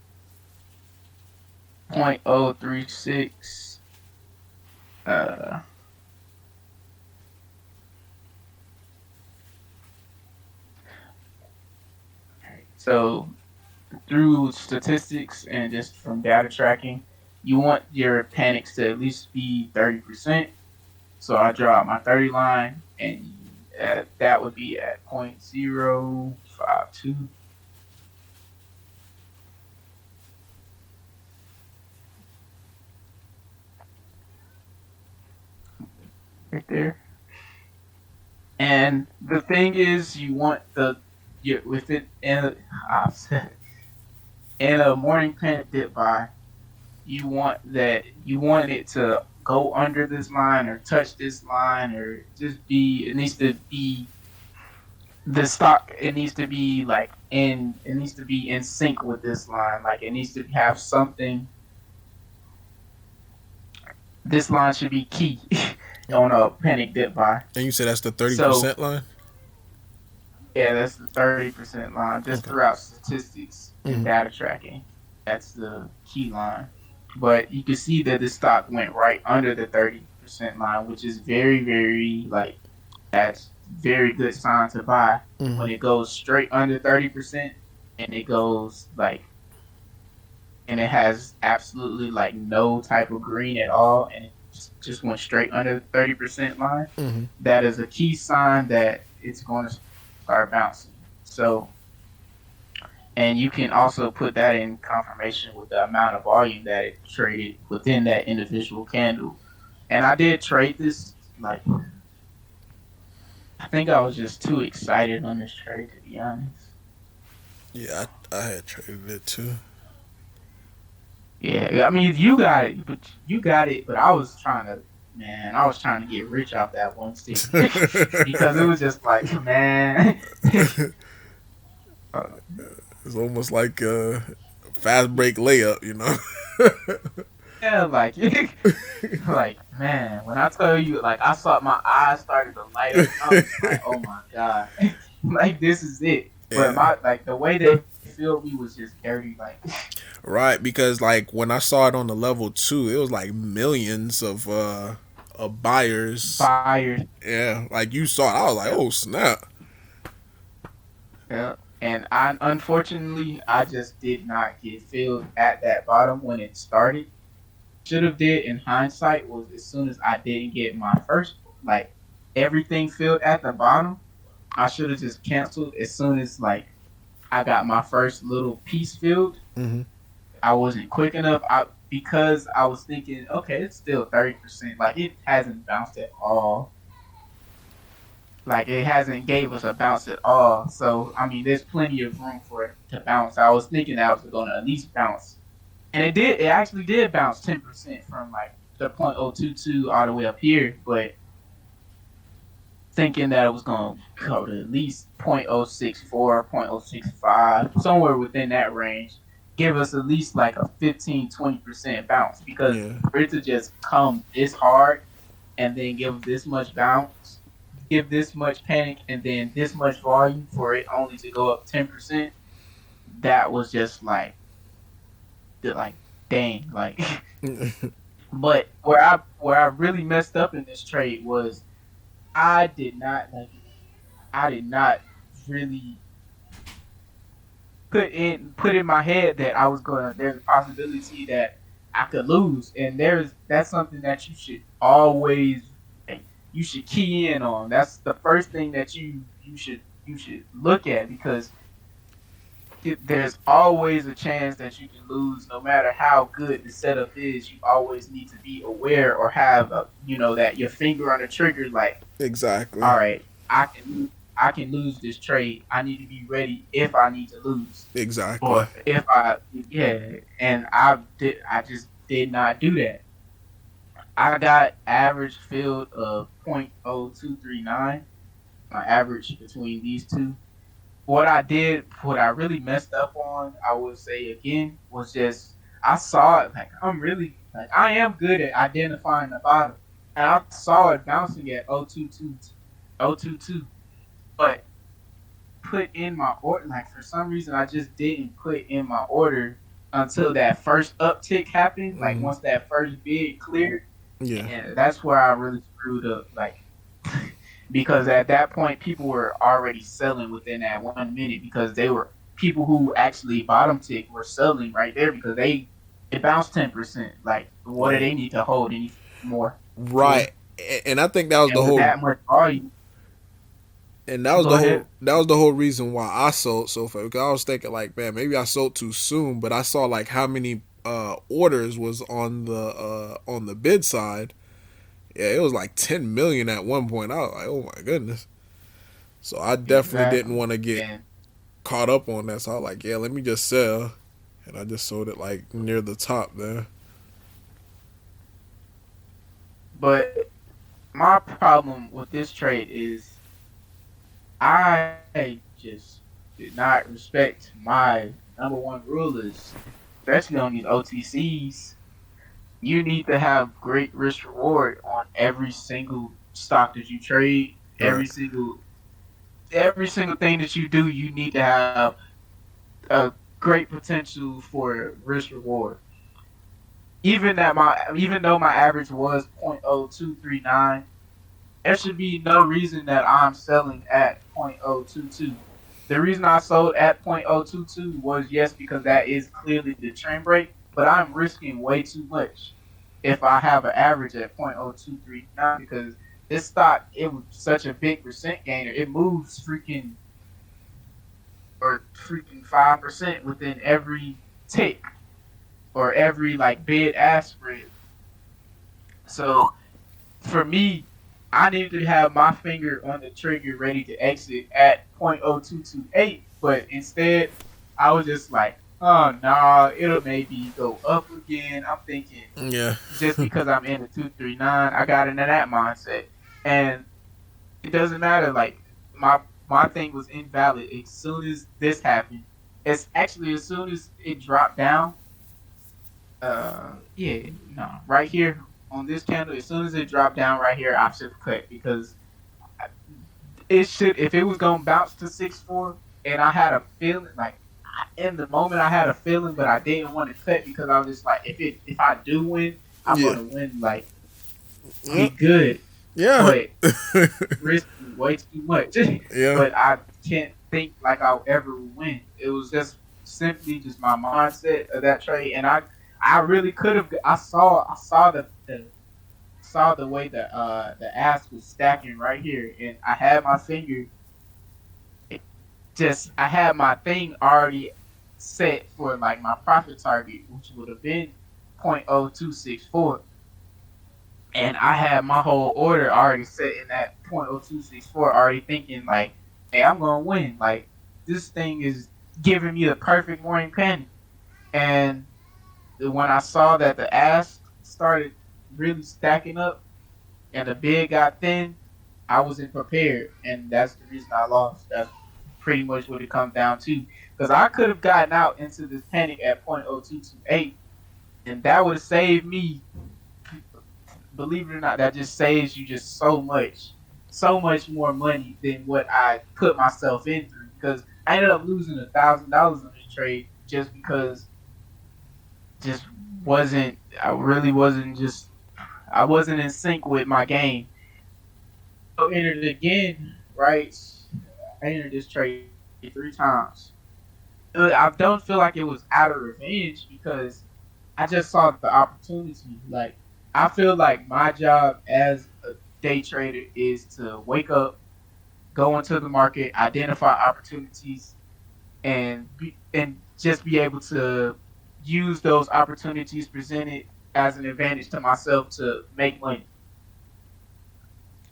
0.036. Uh, so through statistics and just from data tracking, you want your panics to at least be 30%. So I draw my 30 line, and that would be at 0.052. Right there. And the thing is, you want with it in a morning panic dip buy, you want it to go under this line or touch this line or just be it needs to be the stock it needs to be like in it needs to be in sync with this line, like it needs to have something. This line should be key on a panic dip buy. And you said that's the thirty So percent line. yeah, that's the 30% line just Okay. throughout statistics and Mm-hmm. data tracking. That's the key line. But you can see that the stock went right under the 30% line, which is very, very like that's very good sign to buy Mm-hmm. when it goes straight under 30% and it goes like and it has absolutely like no type of green at all and it just went straight under the 30% line. Mm-hmm. That is a key sign that it's going to start bouncing. So and you can also put that in confirmation with the amount of volume that it traded within that individual candle. And I did trade this like I think I was just too excited on this trade to be honest. Yeah, I had traded it too. Yeah, I mean you got it, but I was trying to man, I was trying to get rich off that 160 because it was just like man, uh, It's almost like a fast break layup, you know. yeah, like like man, when I tell you, like I saw my eyes started to light up, I was just like, oh my god, like this is it. But Yeah, my like the way they filled me was just dirty, like right. Because like when I saw it on the level two, it was like millions of buyers. buyers. Yeah, like you saw it, I was like, Yep, oh snap. yep. And I unfortunately I just did not get filled at that bottom when it started. Should have did in hindsight was as soon as I didn't get my first like everything filled at the bottom, I should have just canceled as soon as like I got my first little piece filled. Mm-hmm. I wasn't quick enough. I because I was thinking, okay, it's still 30%. Like it hasn't bounced at all. Like it hasn't gave us a bounce at all. So I mean, there's plenty of room for it to bounce. I was thinking that was going to at least bounce, and it did. It actually did bounce 10% from like the 0.022 all the way up here. But thinking that it was going to go to at least 0.064, 0.065, somewhere within that range, give us at least like a 15-20% bounce. Because Yeah. for it to just come this hard and then give this much bounce, give this much panic, and then this much volume for it only to go up 10%, that was just like dang, like. But where I really messed up in this trade was I did not like I did not really put in my head that I was gonna there's a possibility that I could lose, and that's something that you should always you should key in on. That's the first thing that you should look at, because there's always a chance that you can lose no matter how good the setup is. You always need to be aware or have that your finger on the trigger, like, Exactly. all right, I can lose this trade. I need to be ready if I need to lose, Exactly. or if I yeah. And I just did not do that. I got average field of 0.0239. My average between these two. What I really messed up on, I would say again, was just I saw it like I'm really like I am good at identifying the bottom, and I saw it bouncing at 0.22, but put in my order. Like for some reason, I just didn't put in my order until that first uptick happened. Like Mm-hmm. once that first bid cleared, Yeah. and that's where I really screwed up. Like because at that point, people were already selling within that 1 minute, because they were people who actually bottom tick were selling right there because it bounced 10%. Like what do Yeah. they need to hold any more Right. for? And I think that was the And with whole that much volume, and that was go the ahead. whole reason why I sold so fast. Because I was thinking like, man, maybe I sold too soon, but I saw like how many orders was on the bid side. Yeah, it was like 10 million at one point. I was like, oh my goodness. So I definitely didn't Exactly. want to get And caught up on that. So I was like, yeah, let me just sell. And I just sold it like near the top there. but my problem with this trade is I just did not respect my number one rule is, especially on these OTCs, you need to have great risk reward on every single stock that you trade. Right. Every single thing that you do, you need to have a great potential for risk reward. Even though my average was 0.0239, there should be no reason that I'm selling at 0.022. The reason I sold at 0.022 was, yes, because that is clearly the trend break, but I'm risking way too much if I have an average at 0.0239, because this stock, it was such a big percent gainer. It moves freaking 5% within every tick, or every like bid ask spread. So for me, I needed to have my finger on the trigger ready to exit at 0.0228, but instead I was just like, oh no, it'll maybe go up again. I'm thinking Yeah. just because I'm in the 239, I got into that mindset. And it doesn't matter, like my thing was invalid as soon as this happened. It's actually as soon as it dropped down, yeah, no, right here on this candle, as soon as it dropped down right here, I should have cut, because it should, if it was gonna bounce to 6-4, and I had a feeling like in the moment I had a feeling, but I didn't want to cut because I was just like, if I do win, I'm Yeah. gonna win like be Yep. good, Yeah. but risking way too much. Yeah. But I can't. think like I'll ever win. It was just simply just my mindset of that trade, and I really could have. I saw the way the ass was stacking right here, and I had my finger just I had my thing already set for like my profit target, which would have been 0.0264, and I had my whole order already set in that 0.0264, already thinking like, hey, I'm gonna win. Like this thing is giving me the perfect morning panic. And when I saw that the ass started really stacking up and the bid got thin, I wasn't prepared, and that's the reason I lost. That's pretty much what it comes down to. Because I could have gotten out into this panic at 0.0228, and that would have saved me. Believe it or not, that just saves you just so much more money than what I put myself in through. Because I ended up losing $1,000 on this trade just because just wasn't I really wasn't just I wasn't in sync with my game. So entered it again, right? I entered this trade 3 times. I don't feel like it was out of revenge because I just saw the opportunity. Like I feel like my job as a day trader is to wake up, go into the market, identify opportunities, and just be able to use those opportunities presented as an advantage to myself to make money.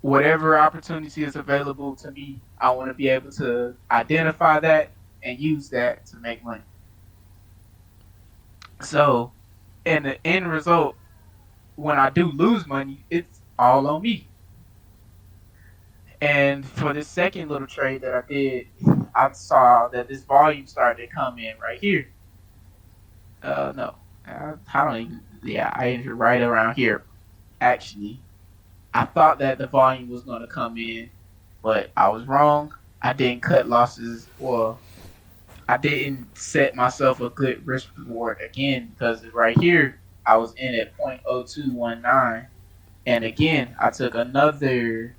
Whatever opportunity is available to me, I want to be able to identify that and use that to make money. So, in the end result, when I do lose money, it's all on me. And for this second little trade that I did, I saw that this volume started to come in right here. No, I don't even. Yeah, I entered right around here. Actually, I thought that the volume was going to come in, but I was wrong. I didn't cut losses. Well, I didn't set myself a good risk reward again because right here I was in at 0.0219, and again I took another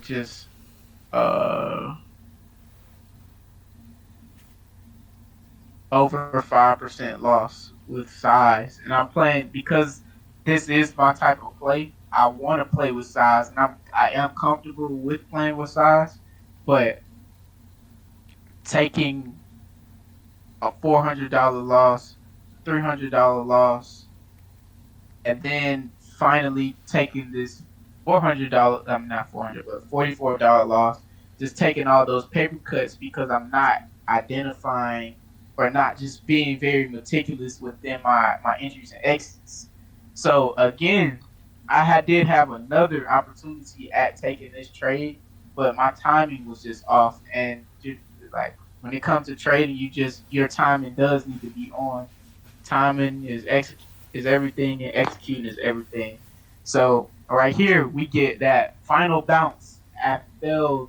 just uh over 5% loss with size, and I'm playing because this is my type of play. I want to play with size, and I am comfortable with playing with size, but taking a $400 loss, $300 loss, and then finally taking this $400, I'm not 400, but $44 loss, just taking all those paper cuts because I'm not identifying or not just being very meticulous within my entries and exits. So again, did have another opportunity at taking this trade, but my timing was just off. And just, like when it comes to trading, your timing does need to be on. Timing is everything, and executing is everything. So right here we get that final bounce. I failed.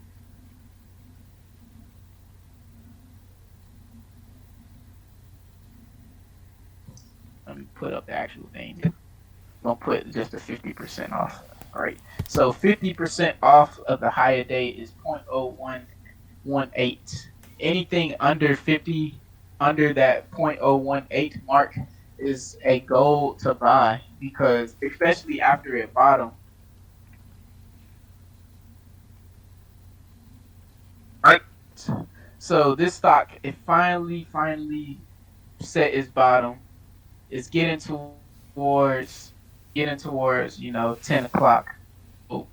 Let me put up the actual thing. Gonna put just a 50% off. All right. So 50% off of the higher day is 0.0118. Anything under 50, under that 0.018 mark, is a goal to buy because especially after it bottom. Right. So this stock, it finally set its bottom. It's getting towards 10 o'clock. Oh,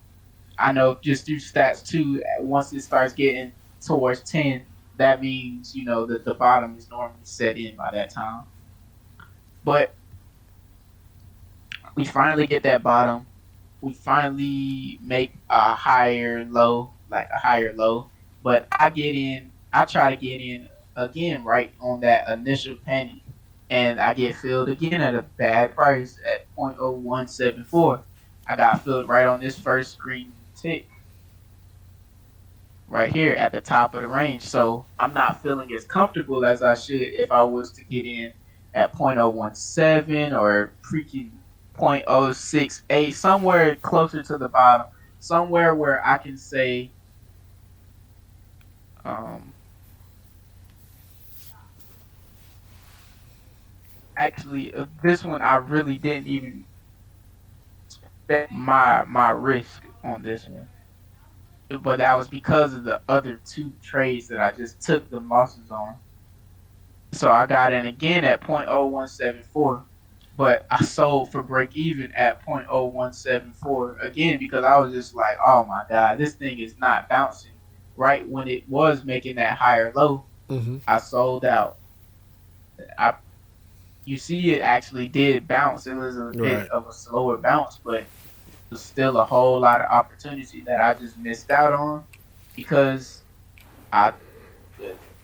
I know just through stats too. Once it starts getting towards 10, that means that the bottom is normally set in by that time. But we finally get that bottom. We finally make a higher low, like a higher low. But I get in. I try to get in again right on that initial panic, and I get filled again at a bad price at 0.0174. I got filled right on this first green tick right here at the top of the range. So I'm not feeling as comfortable as I should if I was to get in at 0.017 or freaking 0.068, somewhere closer to the bottom, somewhere where I can say Um, actually, this one I really didn't even bet my risk on this one, but that was because of the other two trades that I just took the losses on. So I got in again at 0.0174, but I sold for break even at 0.0174 again because I was just like, oh my god, this thing is not bouncing. Right when it was making that higher low, Mm-hmm. I sold out. I You see it actually did bounce. It was a bit Right. of a slower bounce, but it was still a whole lot of opportunity that I just missed out on because I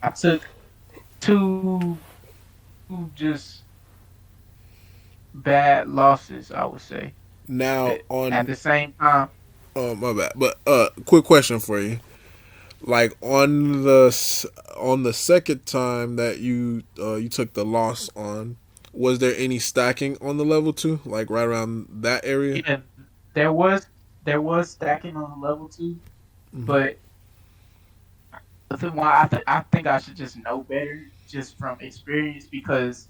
I took two just bad losses, I would say. Now At on the same time, my bad, but quick question for you. Like on the second time that you took the loss on, was there any stacking on the level two, like right around that area? yeah, there was there was stacking on the level two, Mm-hmm. but the thing why I think I should just know better just from experience because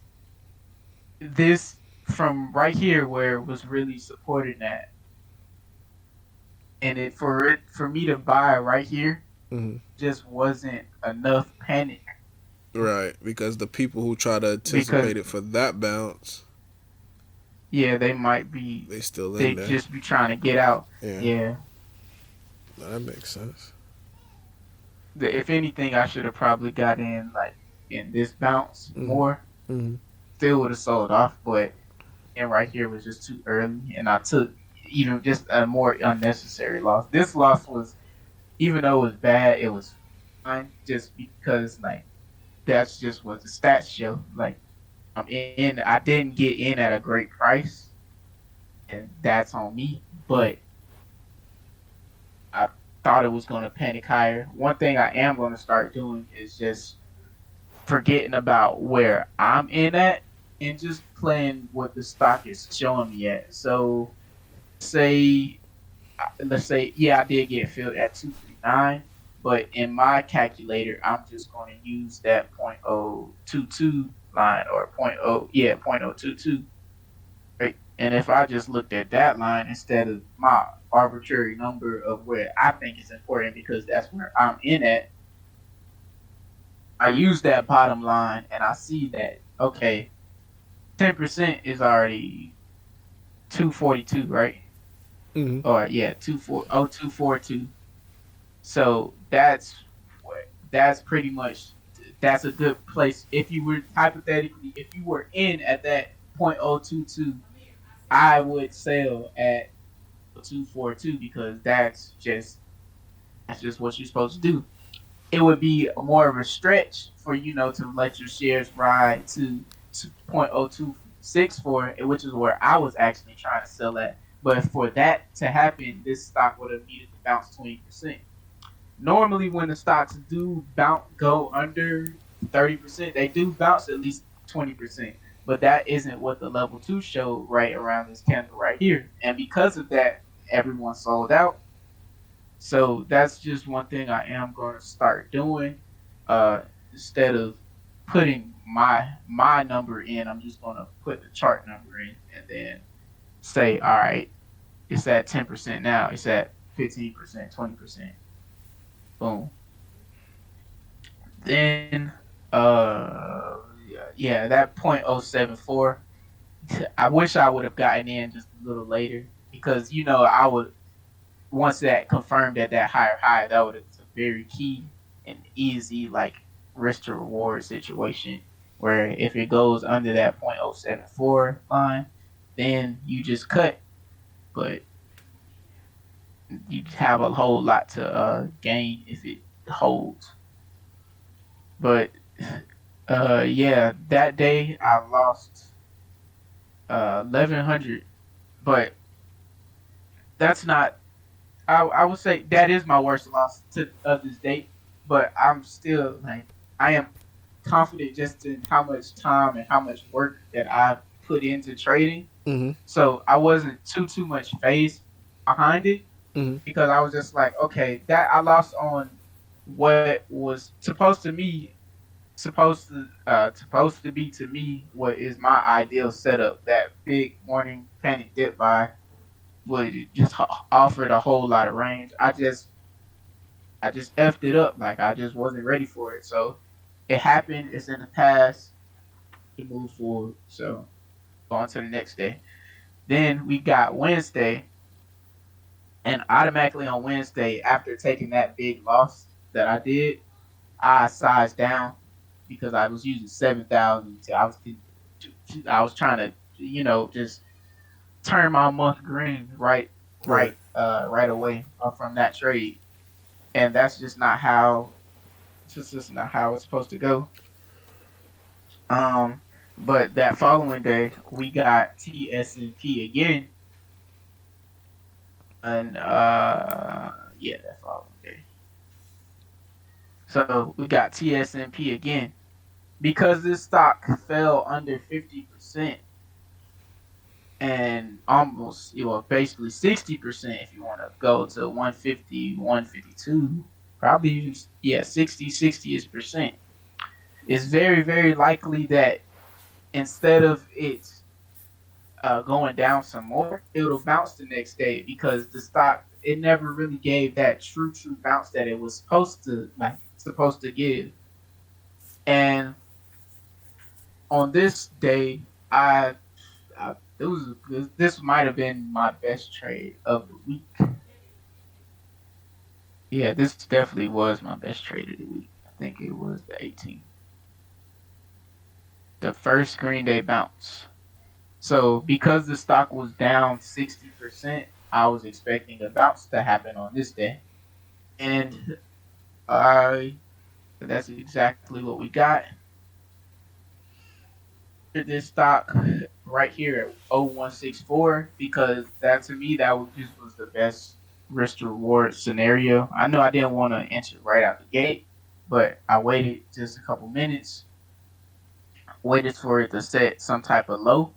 this from right here where it was really supporting that, and it for me to buy right here Mm-hmm. just wasn't enough panic Right, because the people who try to because anticipate it for that bounce, yeah they might be they still in they there. just be trying to get out. Yeah, Yeah, that makes sense. if anything, I should have probably got in like in this bounce Mm-hmm. more. Mm-hmm. Still would have sold off, but and right here was just too early, and I took even just a more unnecessary loss. This loss was, even though it was bad, it was fine just because like that's just what the stats show. Like I'm in, I didn't get in at a great price, and that's on me. Mm-hmm. But I thought it was going to panic higher. One thing I am going to start doing is just forgetting about where I'm in at and just playing what the stock is showing me at. So say let's say yeah I did get filled at 239, but in my calculator I'm just going to use that 0.022 line or point oh yeah 0.022, right? And if I just looked at that line instead of my arbitrary number of where I think is important because that's where I'm in at, I use that bottom line and I see that okay, 10% is already 242, right? Mm-hmm. Or yeah, 242. So that's pretty much that's a good place. If you were hypothetically, if you were in at that 0.022, I would sell at 242 because that's just what you're supposed to do. It would be more of a stretch for to let your shares ride to 0.0264, which is where I was actually trying to sell at. But for that to happen, this stock would have needed to bounce 20%. Normally, when the stocks do bounce go under 30%, they do bounce at least 20%. But that isn't what the level two showed right around this candle right here. And because of that, everyone sold out. So that's just one thing I am going to start doing. Instead of putting my number in, I'm just going to put the chart number in and then say, all right, it's at 10% now. It's at 15%, 20%. Boom. Then yeah, that 0.074. I wish I would have gotten in just a little later because I would once that confirmed at that higher high, that would have a very key and easy like risk to reward situation where if it goes under that 0.074 line, then you just cut, but you have a whole lot to gain if it holds. But yeah, that day I lost 1100, but that's not. I would say that is my worst loss to of this date, but I'm still like I am confident just in how much time and how much work that I've put into trading. Mm-hmm. So I wasn't too much phase behind it Mm-hmm. because I was just like, okay, that I lost on what was supposed to be to me what is my ideal setup. That big morning panic dip buy would just offered a whole lot of range. I just effed it up. Like I just wasn't ready for it. So it happened. It's in the past. To move forward. So on to the next day. Then we got Wednesday, and automatically on Wednesday, after taking that big loss that I did, I sized down because I was using 7,000. I was trying to just turn my month green Right. right away from that trade, and that's just not how it's supposed to go. Um, but that following day we got TSNP again, and yeah, that following day. So we got TSNP again because this stock fell under 50% and almost basically 60% if you want to go to 150, 152, probably yeah 60 percent. It's very very likely that instead of it going down some more, it'll bounce the next day because the stock it never really gave that true bounce that it was supposed to give. And on this day, this might have been my best trade of the week. Yeah, this definitely was my best trade of the week. I think it was the 18th, the first Green Day bounce. So because the stock was down 60%, I was expecting a bounce to happen on this day, and I that's exactly what we got. This stock right here at 0164 because that to me just was the best risk to reward scenario. I know I didn't want to enter right out the gate, but I waited just a couple minutes, waited for it to set some type of low,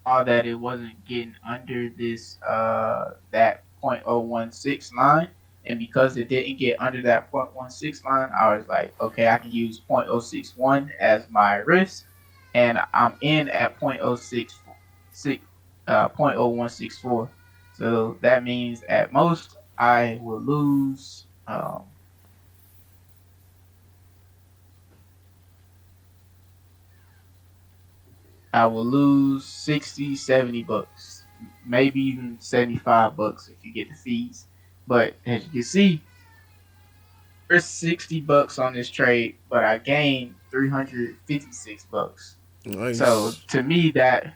saw that it wasn't getting under this that 0.016 line. And because it didn't get under that 0.16 line, I was like, okay, I can use 0.061 as my risk. And I'm in at 0.0164. So that means at most I will lose I will lose 60, 70 bucks, maybe even 75 bucks if you get the fees. But as you can see, there's 60 bucks on this trade, but I gained 356 bucks. So Nice. to me, that's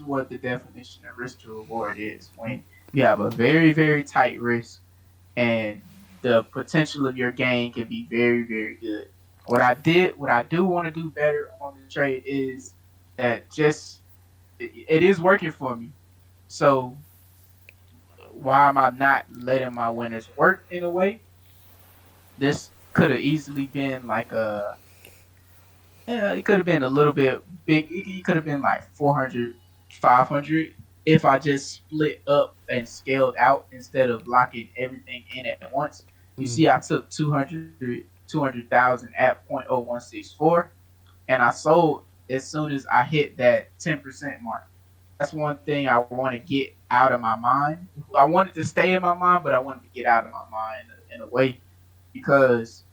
what the definition of risk to reward is when you have a very, very tight risk and the potential of your gain can be very, very good. What I do want to do better on the trade is that just it is working for me. So why am I not letting my winners work in a way? This could have easily been like it could have been a little bit big. It could have been like 400, 500 if I just split up and scaled out instead of locking everything in at once. You see, I took 200,000 at 0.0164 and I sold as soon as I hit that 10% mark. That's one thing I want to get out of my mind. I wanted to stay in my mind, but I wanted to get out of my mind in a way because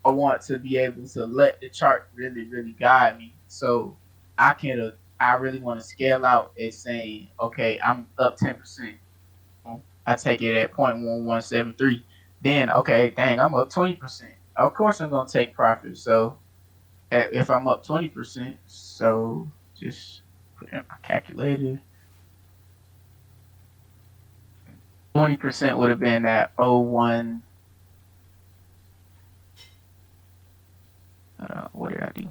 I want to be able to let the chart really, really guide me. So I really want to scale out and saying, okay, I'm up 10%. I take it at 0.1173. Then, okay, dang, I'm up 20%. Of course, I'm going to take profit. So if I'm up 20%, so just put in my calculator. 20% would have been at 01. What did I do?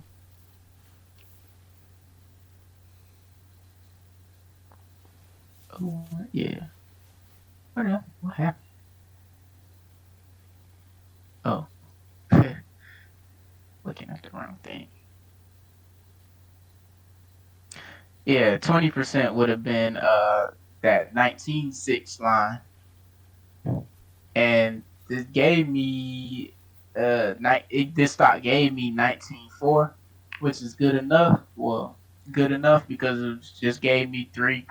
Oh, yeah. What happened? Oh, looking at the wrong thing. Yeah, 20% would have been that 19.6 line, and this gave me this stock gave me 19.4, which is good enough. Well, good enough because it just gave me three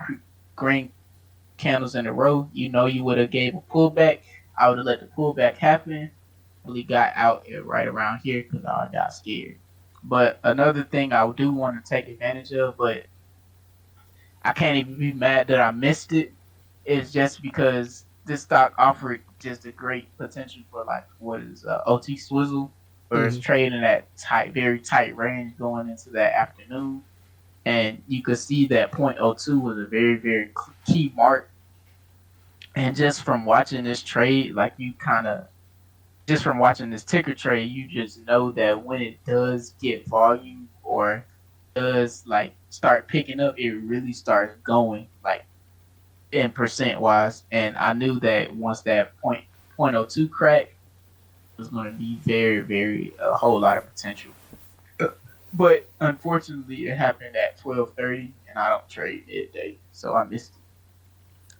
green candles in a row. You know, you would have gave a pullback. I would have let the pullback happen. Really got out right around here because I got scared. But another thing I do want to take advantage of, but I can't even be mad that I missed it, is just because this stock offered just a great potential for like what is OT Swizzle, where it's Hmm. trading at very tight range going into that afternoon, and you could see that point oh 0.02 was a very key mark. And just from watching this trade, like you kind of just from watching this ticker trade, you just know that when it does get volume or does like start picking up, it really starts going like in percent wise. And I knew that once that point oh 0.02 crack it was going to be very a whole lot of potential. But unfortunately, it happened at 12:30, and I don't trade midday, so I missed it.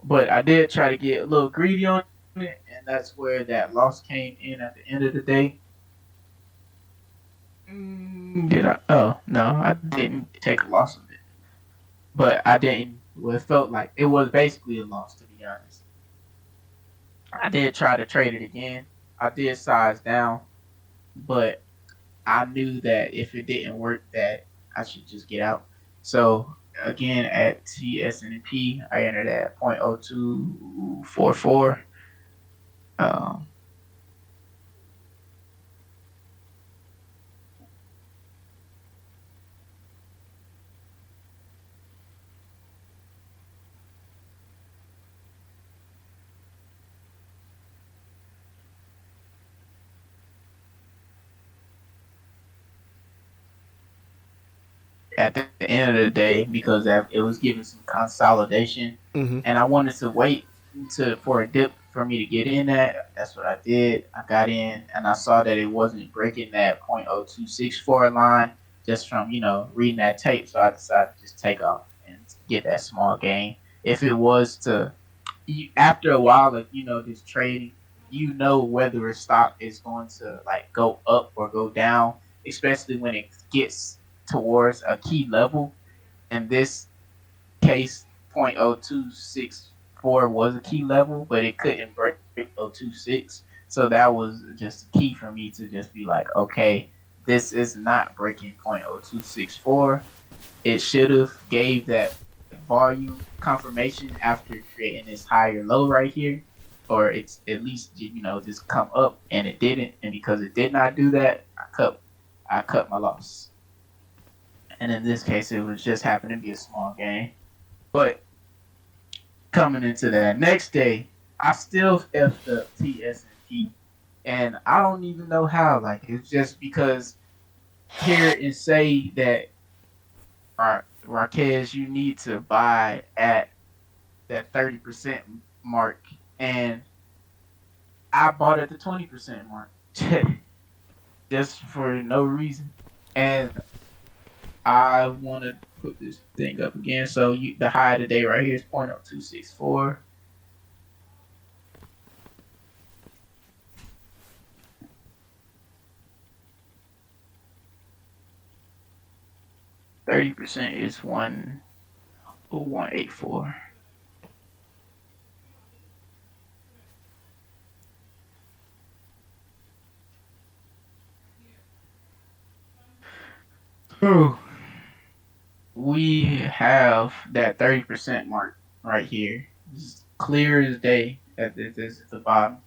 But I did try to get a little greedy on it, and that's where that loss came in at the end of the day. Did I? Oh no, I didn't take a loss of it, but I didn't. Well, it felt like it was basically a loss, to be honest. I did try to trade it again. I did size down, but I knew that if it didn't work, that I should just get out. So again, at TSNP, I entered at 0.0244. Um, at the end of the day, because it was giving some consolidation, Hmm. and I wanted to wait for a dip for me to get in at. That's what I did. I got in, and I saw that it wasn't breaking that 0.0264 line just from reading that tape. So I decided to just take off and get that small gain. If it was to after a while of this trading, whether a stock is going to like go up or go down, especially when it gets towards a key level. In this case, 0.0264 was a key level, but it couldn't break 0.026. So that was just key for me to just be like, okay, this is not breaking 0.0264. It should have gave that volume confirmation after creating this higher low right here, or it's at least just come up, and it didn't. And because it did not do that, I cut my loss. And in this case, it was just happened to be a small gain. But coming into that next day, I still effed up TSNP, and I don't even know how. Like it's just because here and say that Marquez, you need to buy at that 30% mark, and I bought at the 20% mark just for no reason. And I want to put this thing up again. So the high today right here is 0.0264. 30% is 10184. Whew. We have that 30% mark right here. It's clear as day that this is at the bottom.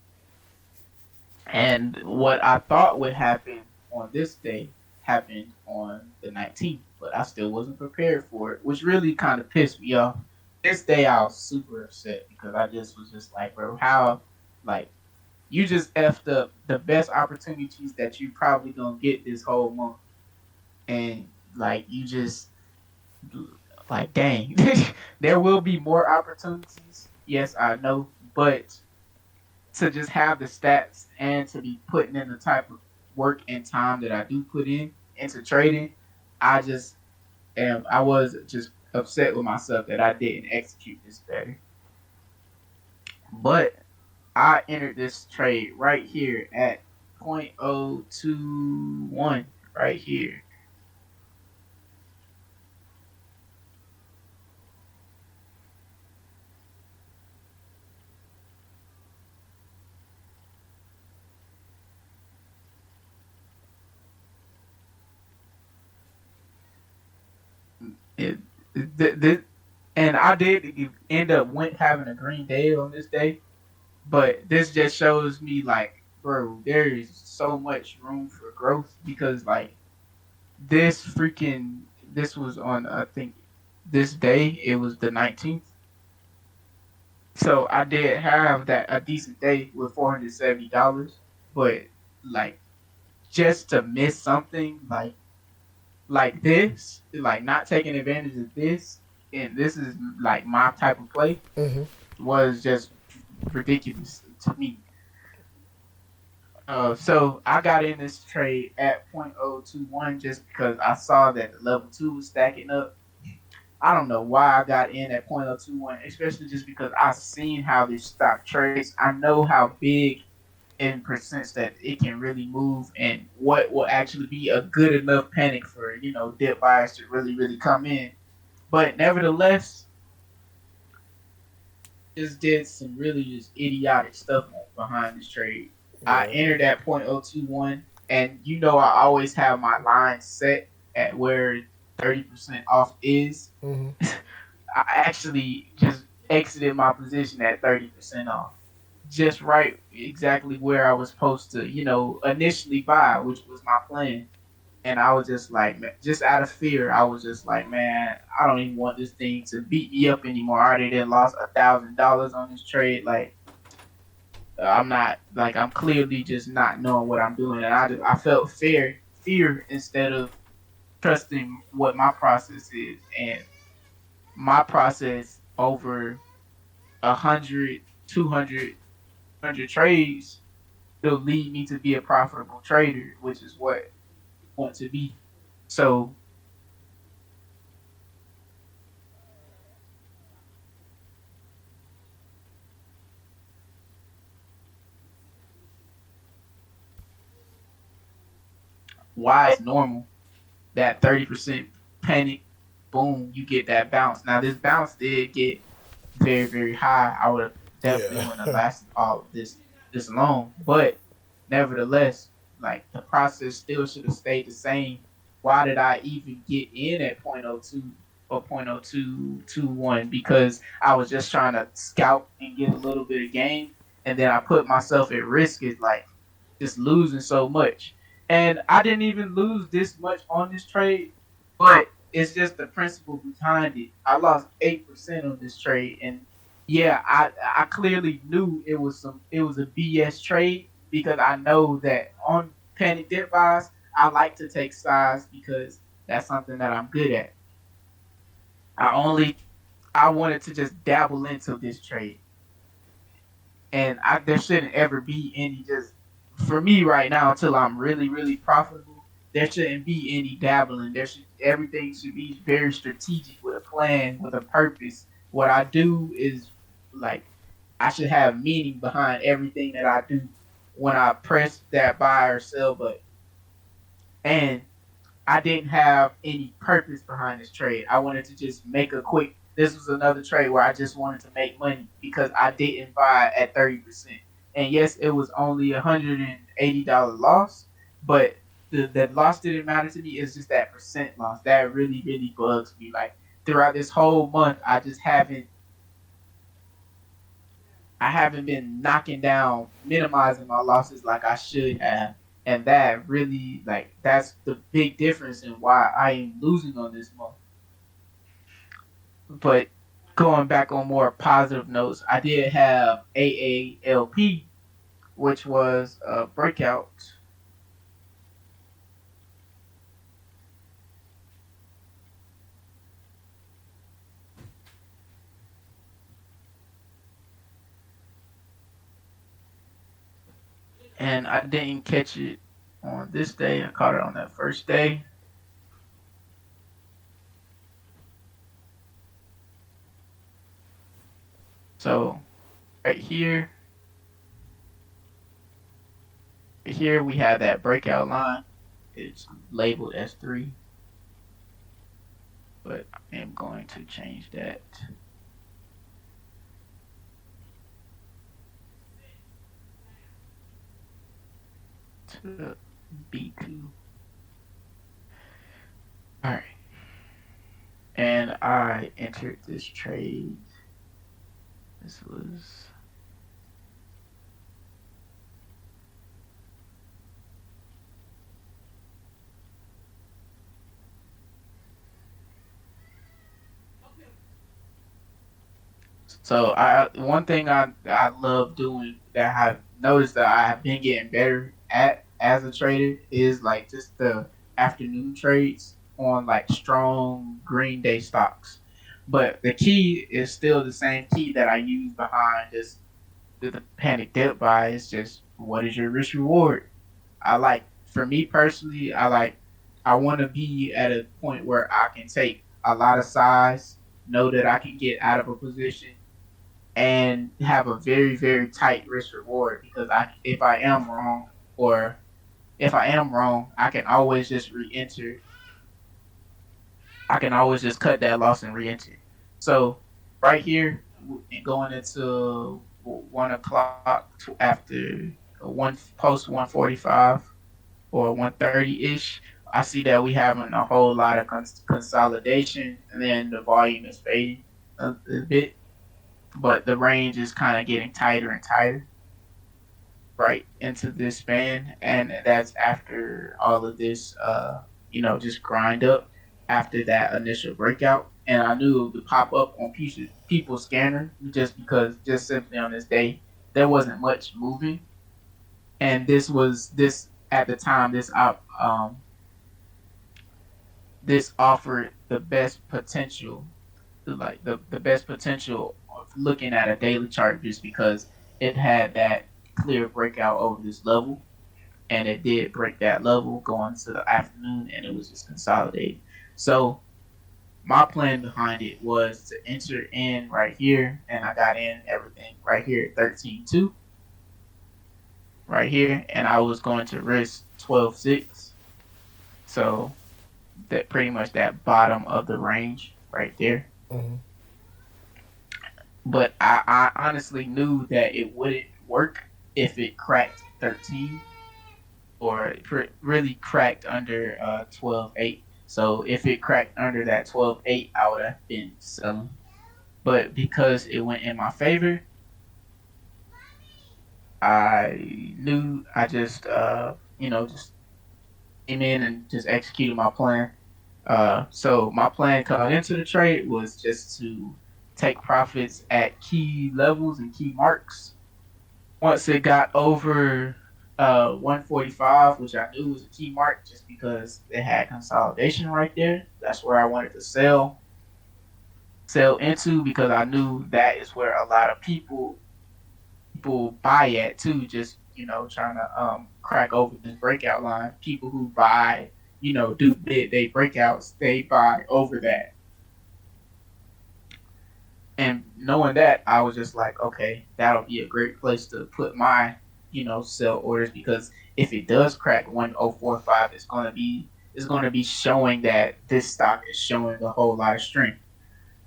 And what I thought would happen on this day happened on the 19th, but I still wasn't prepared for it, which really kind of pissed me off. This day I was super upset because I just was just like, bro, how, like, you just effed up the best opportunities that you probably gonna get this whole month, and like you just like, dang, there will be more opportunities. Yes, I know, but to just have the stats and to be putting in the type of work and time that I do put in into trading, I just I was just upset with myself that I didn't execute this better. But I entered this trade right here at 0.021 right here. It, and I did end up went having a green day on this day, but this just shows me like, bro, there is so much room for growth because like this was on I think this day it was the 19th. So I did have that a decent day with $470, but like just to miss something like this, like not taking advantage of this, and this is like my type of play Mm-hmm. was just ridiculous to me. So I got in this trade at 0.021 just because I saw that the level two was stacking up. I don't know why I got in at 0.021, especially just because I've seen how this stock trades. I know how big in percents that it can really move and what will actually be a good enough panic for, dip buyers to really, really come in. But nevertheless, just did some really just idiotic stuff behind this trade. I Yeah. entered at 0.021, and I always have my line set at where 30% off is. Mm-hmm. I actually just exited my position at 30% off. Just right exactly where I was supposed to, initially buy, which was my plan. And I was just like, just out of fear, I was just like, man, I don't even want this thing to beat me up anymore. I already did lost $1,000 on this trade. Like, I'm not like I'm clearly just not knowing what I'm doing, and I felt fear instead of trusting what my process is, and my process over 100, 200 trades will lead me to be a profitable trader, which is what I want to be. So why it's normal that 30% panic, boom, you get that bounce. Now this bounce did get very, very high. I would have definitely Yeah. wouldn't have lasted all of this long. But nevertheless, like the process still should have stayed the same. Why did I even get in at 0.02 or 0.0221? Because I was just trying to scout and get a little bit of game, and then I put myself at risk is like just losing so much. And I didn't even lose this much on this trade, but it's just the principle behind it. I lost 8% on this trade, and yeah, I clearly knew it was a BS trade because I know that on panic dip buys, I like to take size because that's something that I'm good at. I only I wanted to just dabble into this trade, and there shouldn't ever be any just for me right now until I'm really really profitable. There shouldn't be any dabbling. Everything should be very strategic with a plan, with a purpose. What I do is like I should have meaning behind everything that I do when I press that buy or sell button. And I didn't have any purpose behind this trade. I wanted to just make a quick. This was another trade where I just wanted to make money because I didn't buy at 30%. And yes, it was only $180 loss, but the loss didn't matter to me. It's just that percent loss that really really bugs me. Like throughout this whole month, I haven't been knocking down, minimizing my losses like I should have. And that really, like, that's the big difference in why I am losing on this month. But going back on more positive notes, I did have AALP, which was a breakout. And I didn't catch it on this day. I caught it on that first day. So right here, here we have that breakout line. It's labeled as 3, but I am going to change that to B2. All right. And I entered this trade. This was so I one thing I love doing that I've noticed that I have been getting better at as a trader is like just the afternoon trades on like strong green day stocks. But the key is still the same key that I use behind just the panic dip buy. It's just what is your risk reward? I like for me personally, I want to be at a point where I can take a lot of size, know that I can get out of a position and have a very tight risk reward because I if I am wrong or if I am wrong, I can always just re-enter. I can always just cut that loss and re-enter. So right here, going into 1 o'clock after one post 145 or 130 ish, I see that we having a whole lot of consolidation, and then the volume is fading a bit, but the range is kind of getting tighter and tighter right into this span, and that's after all of this, just grind up after that initial breakout. And I knew it would pop up on people's scanner just because just simply on this day there wasn't much moving, and this at the time this offered the best potential, like the best potential of looking at a daily chart just because it had that clear breakout over this level, and it did break that level going to the afternoon, and it was just consolidating. So my plan behind it was to enter in right here, and I got in everything right here at 13.2 right here, and I was going to risk 12.6. So that pretty much that bottom of the range right there. Mm-hmm. But I honestly knew that it wouldn't work if it cracked 13 or really cracked under 12.8. So if it cracked under that 12.8, I would have been selling. But because it went in my favor, I knew I just came in and just executed my plan. So my plan coming into the trade was just to take profits at key levels and key marks. Once it got over 145, which I knew was a key mark just because it had consolidation right there. That's where I wanted to sell into because I knew that is where a lot of people buy at too. Just trying to crack over this breakout line. People who buy, do bid they breakouts, they buy over that. And knowing that, I was just like, okay, that'll be a great place to put my, sell orders because if it does crack 1045, it's gonna be showing that this stock is showing a whole lot of strength.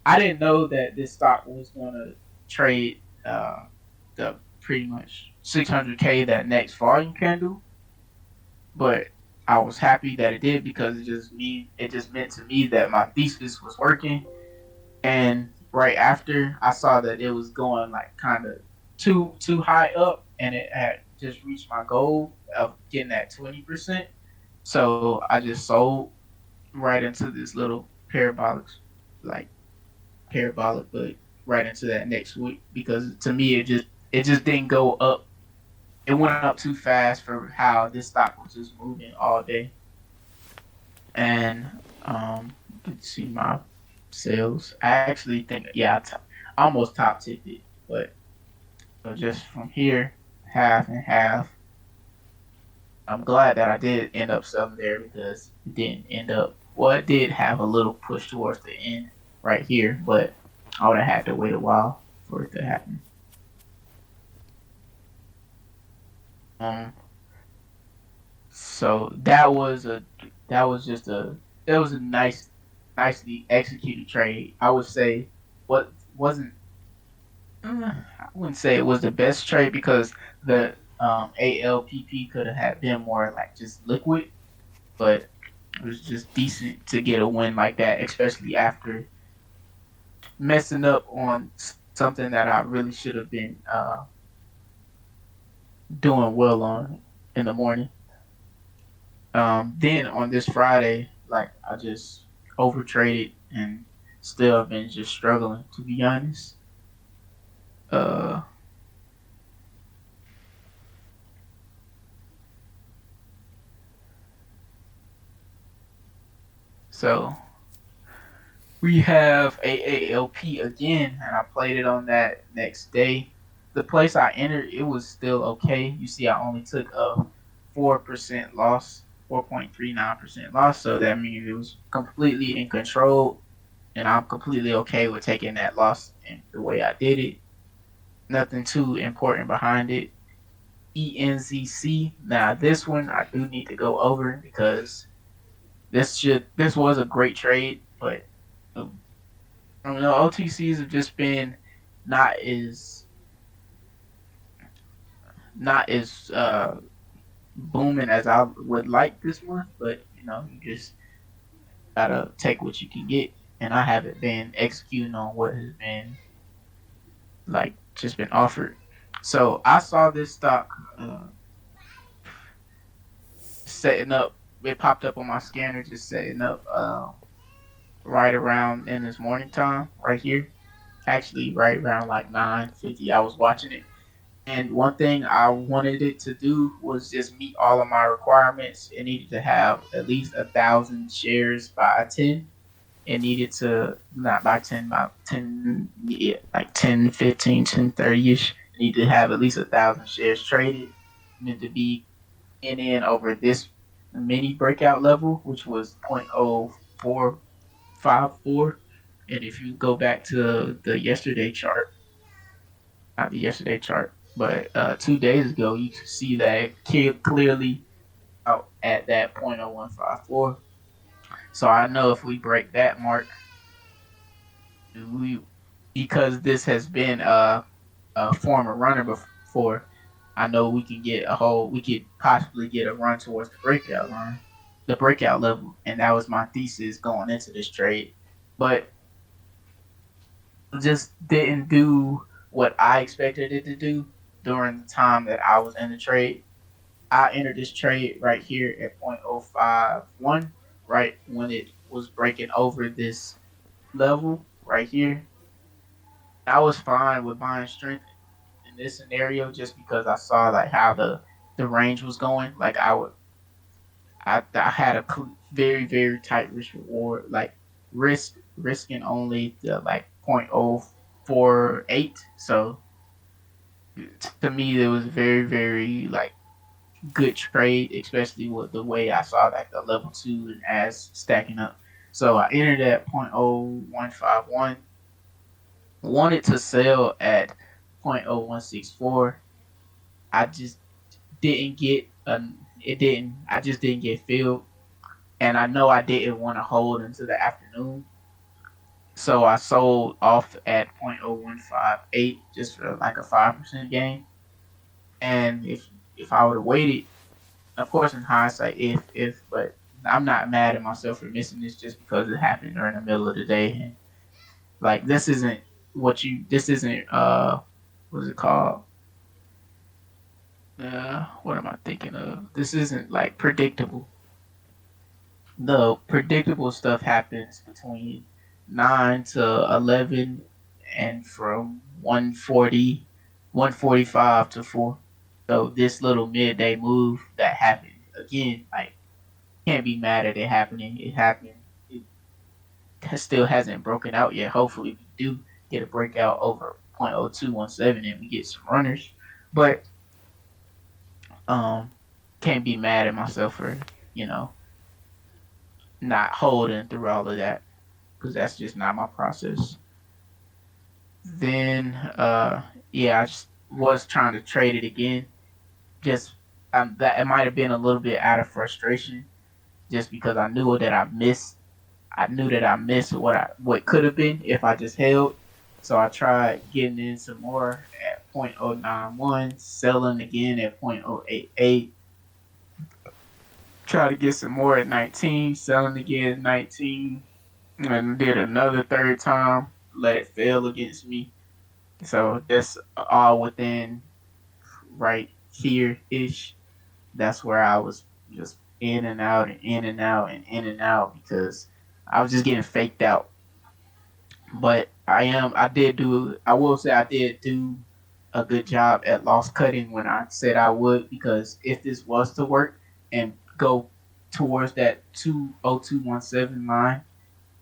I didn't know that this stock was gonna trade the pretty much 600K that next volume candle, but I was happy that it did because it just meant to me that my thesis was working. And right after I saw that it was going like kind of too high up, and it had just reached my goal of getting that 20%. So I just sold right into this little like parabolic, but right into that next week because to me it just didn't go up. It went up too fast for how this stock was just moving all day. And let's see my sales. I actually think yeah, almost top tipped it, but so just from here, half and half. I'm glad that I did end up selling there because it didn't end up. Well, it did have a little push towards the end right here, but I would have had to wait a while for it to happen. Um, So that was just a that was a nicely executed trade. I would say what wasn't I wouldn't say it was the best trade because the ALPP could have had been more like just liquid, but it was just decent to get a win like that, especially after messing up on something that I really should have been doing well on in the morning. Then on this Friday, like I just over traded and still have been just struggling to be honest. Uh, so we have AALP again, and I played it on that next day. The place I entered, it was still okay. You see, I only took a 4% loss, 4.39% loss, so that means it was completely in control, and I'm completely okay with taking that loss and the way I did it. Nothing too important behind it. ENZC. Now this one I do need to go over because this was a great trade, but I don't know, OTCs have just been not as not as booming as I would like this month, but you know, you just gotta take what you can get. And I haven't been executing on what has been like just been offered. So I saw this stock setting up. It popped up on my scanner, just setting up right around in this morning time, right here. Actually, right around like 9:50, I was watching it. And one thing I wanted it to do was just meet all of my requirements. It needed to have at least 1,000 shares by 10. It needed to not by 10, by 10, yeah, like 10, 15, 10, 30 ish. It needed to have at least 1,000 shares traded. It needed to be in over this mini breakout level, which was 0.0454. And if you go back to the yesterday chart, not the yesterday chart, but 2 days ago, you can see that clearly out at that 0.0154. So I know if we break that mark, we because this has been a former runner before, I know we could possibly get a run towards the breakout line, the breakout level, and that was my thesis going into this trade. But just didn't do what I expected it to do during the time that I was in the trade. I entered this trade right here at 0.051, right when it was breaking over this level right here. I was fine with buying strength in this scenario just because I saw like how the range was going. Like I had a very tight risk reward, like risking only the like 0.048. So to me, it was very like good trade, especially with the way I saw like the level two and as stacking up. So I entered at 0.0151, wanted to sell at 0.0164. I just didn't get it didn't I just didn't get filled, and I know I didn't want to hold into the afternoon. So I sold off at 0.0158 just for like a 5% gain. And if I would have waited, of course, in hindsight, but I'm not mad at myself for missing this just because it happened during the middle of the day. And like this isn't what's it called? What am I thinking of? This isn't like predictable. The predictable stuff happens between 9 to 11, and from 1:45 to 4. So this little midday move that happened again, like can't be mad at it happening. It happened. It still hasn't broken out yet. Hopefully, we do get a breakout over 0.0217 and we get some runners. But um, can't be mad at myself for you know not holding through all of that because that's just not my process. Then yeah, I just was trying to trade it again. Just that it might have been a little bit out of frustration, just because I knew that I missed what could have been if I just held. So I tried getting in some more at 0.091, selling again at 0.088, try to get some more at 19, selling again at 19, and did another third time, let it fail against me. So that's all within right here ish. That's where I was just in and out and in and out and in and out because I was just getting faked out. But I will say I did do a good job at loss cutting when I said I would, because if this was to work and go towards that 20217 line,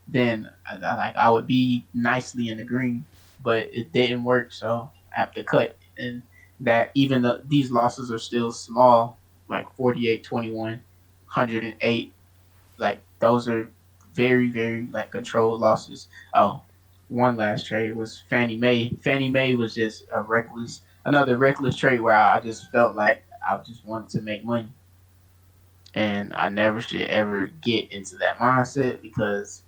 then I would be nicely in the green. But it didn't work, so I have to cut. And that even though these losses are still small, like 48-21, 108, like those are very, very like controlled losses. Oh, one last trade was Fannie Mae. Fannie Mae was just another reckless trade where I just felt like I just wanted to make money. And I never should ever get into that mindset, because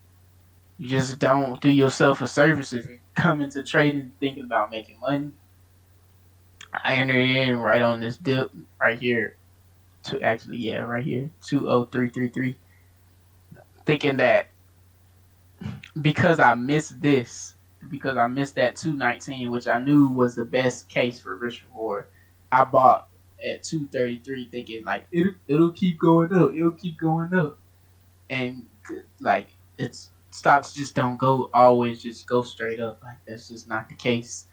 you just don't do yourself a service if you come into trading thinking about making money. I entered in right on this dip right here, to actually, yeah, right here, 20333, thinking that because I missed this, because I missed that 219, which I knew was the best case for risk reward, I bought at 233, thinking like it'll keep going up, it'll keep going up, and like it's stocks just don't go always just go straight up. Like that's just not the case.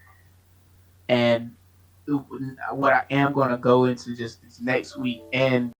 And what I am going to go into just this next week and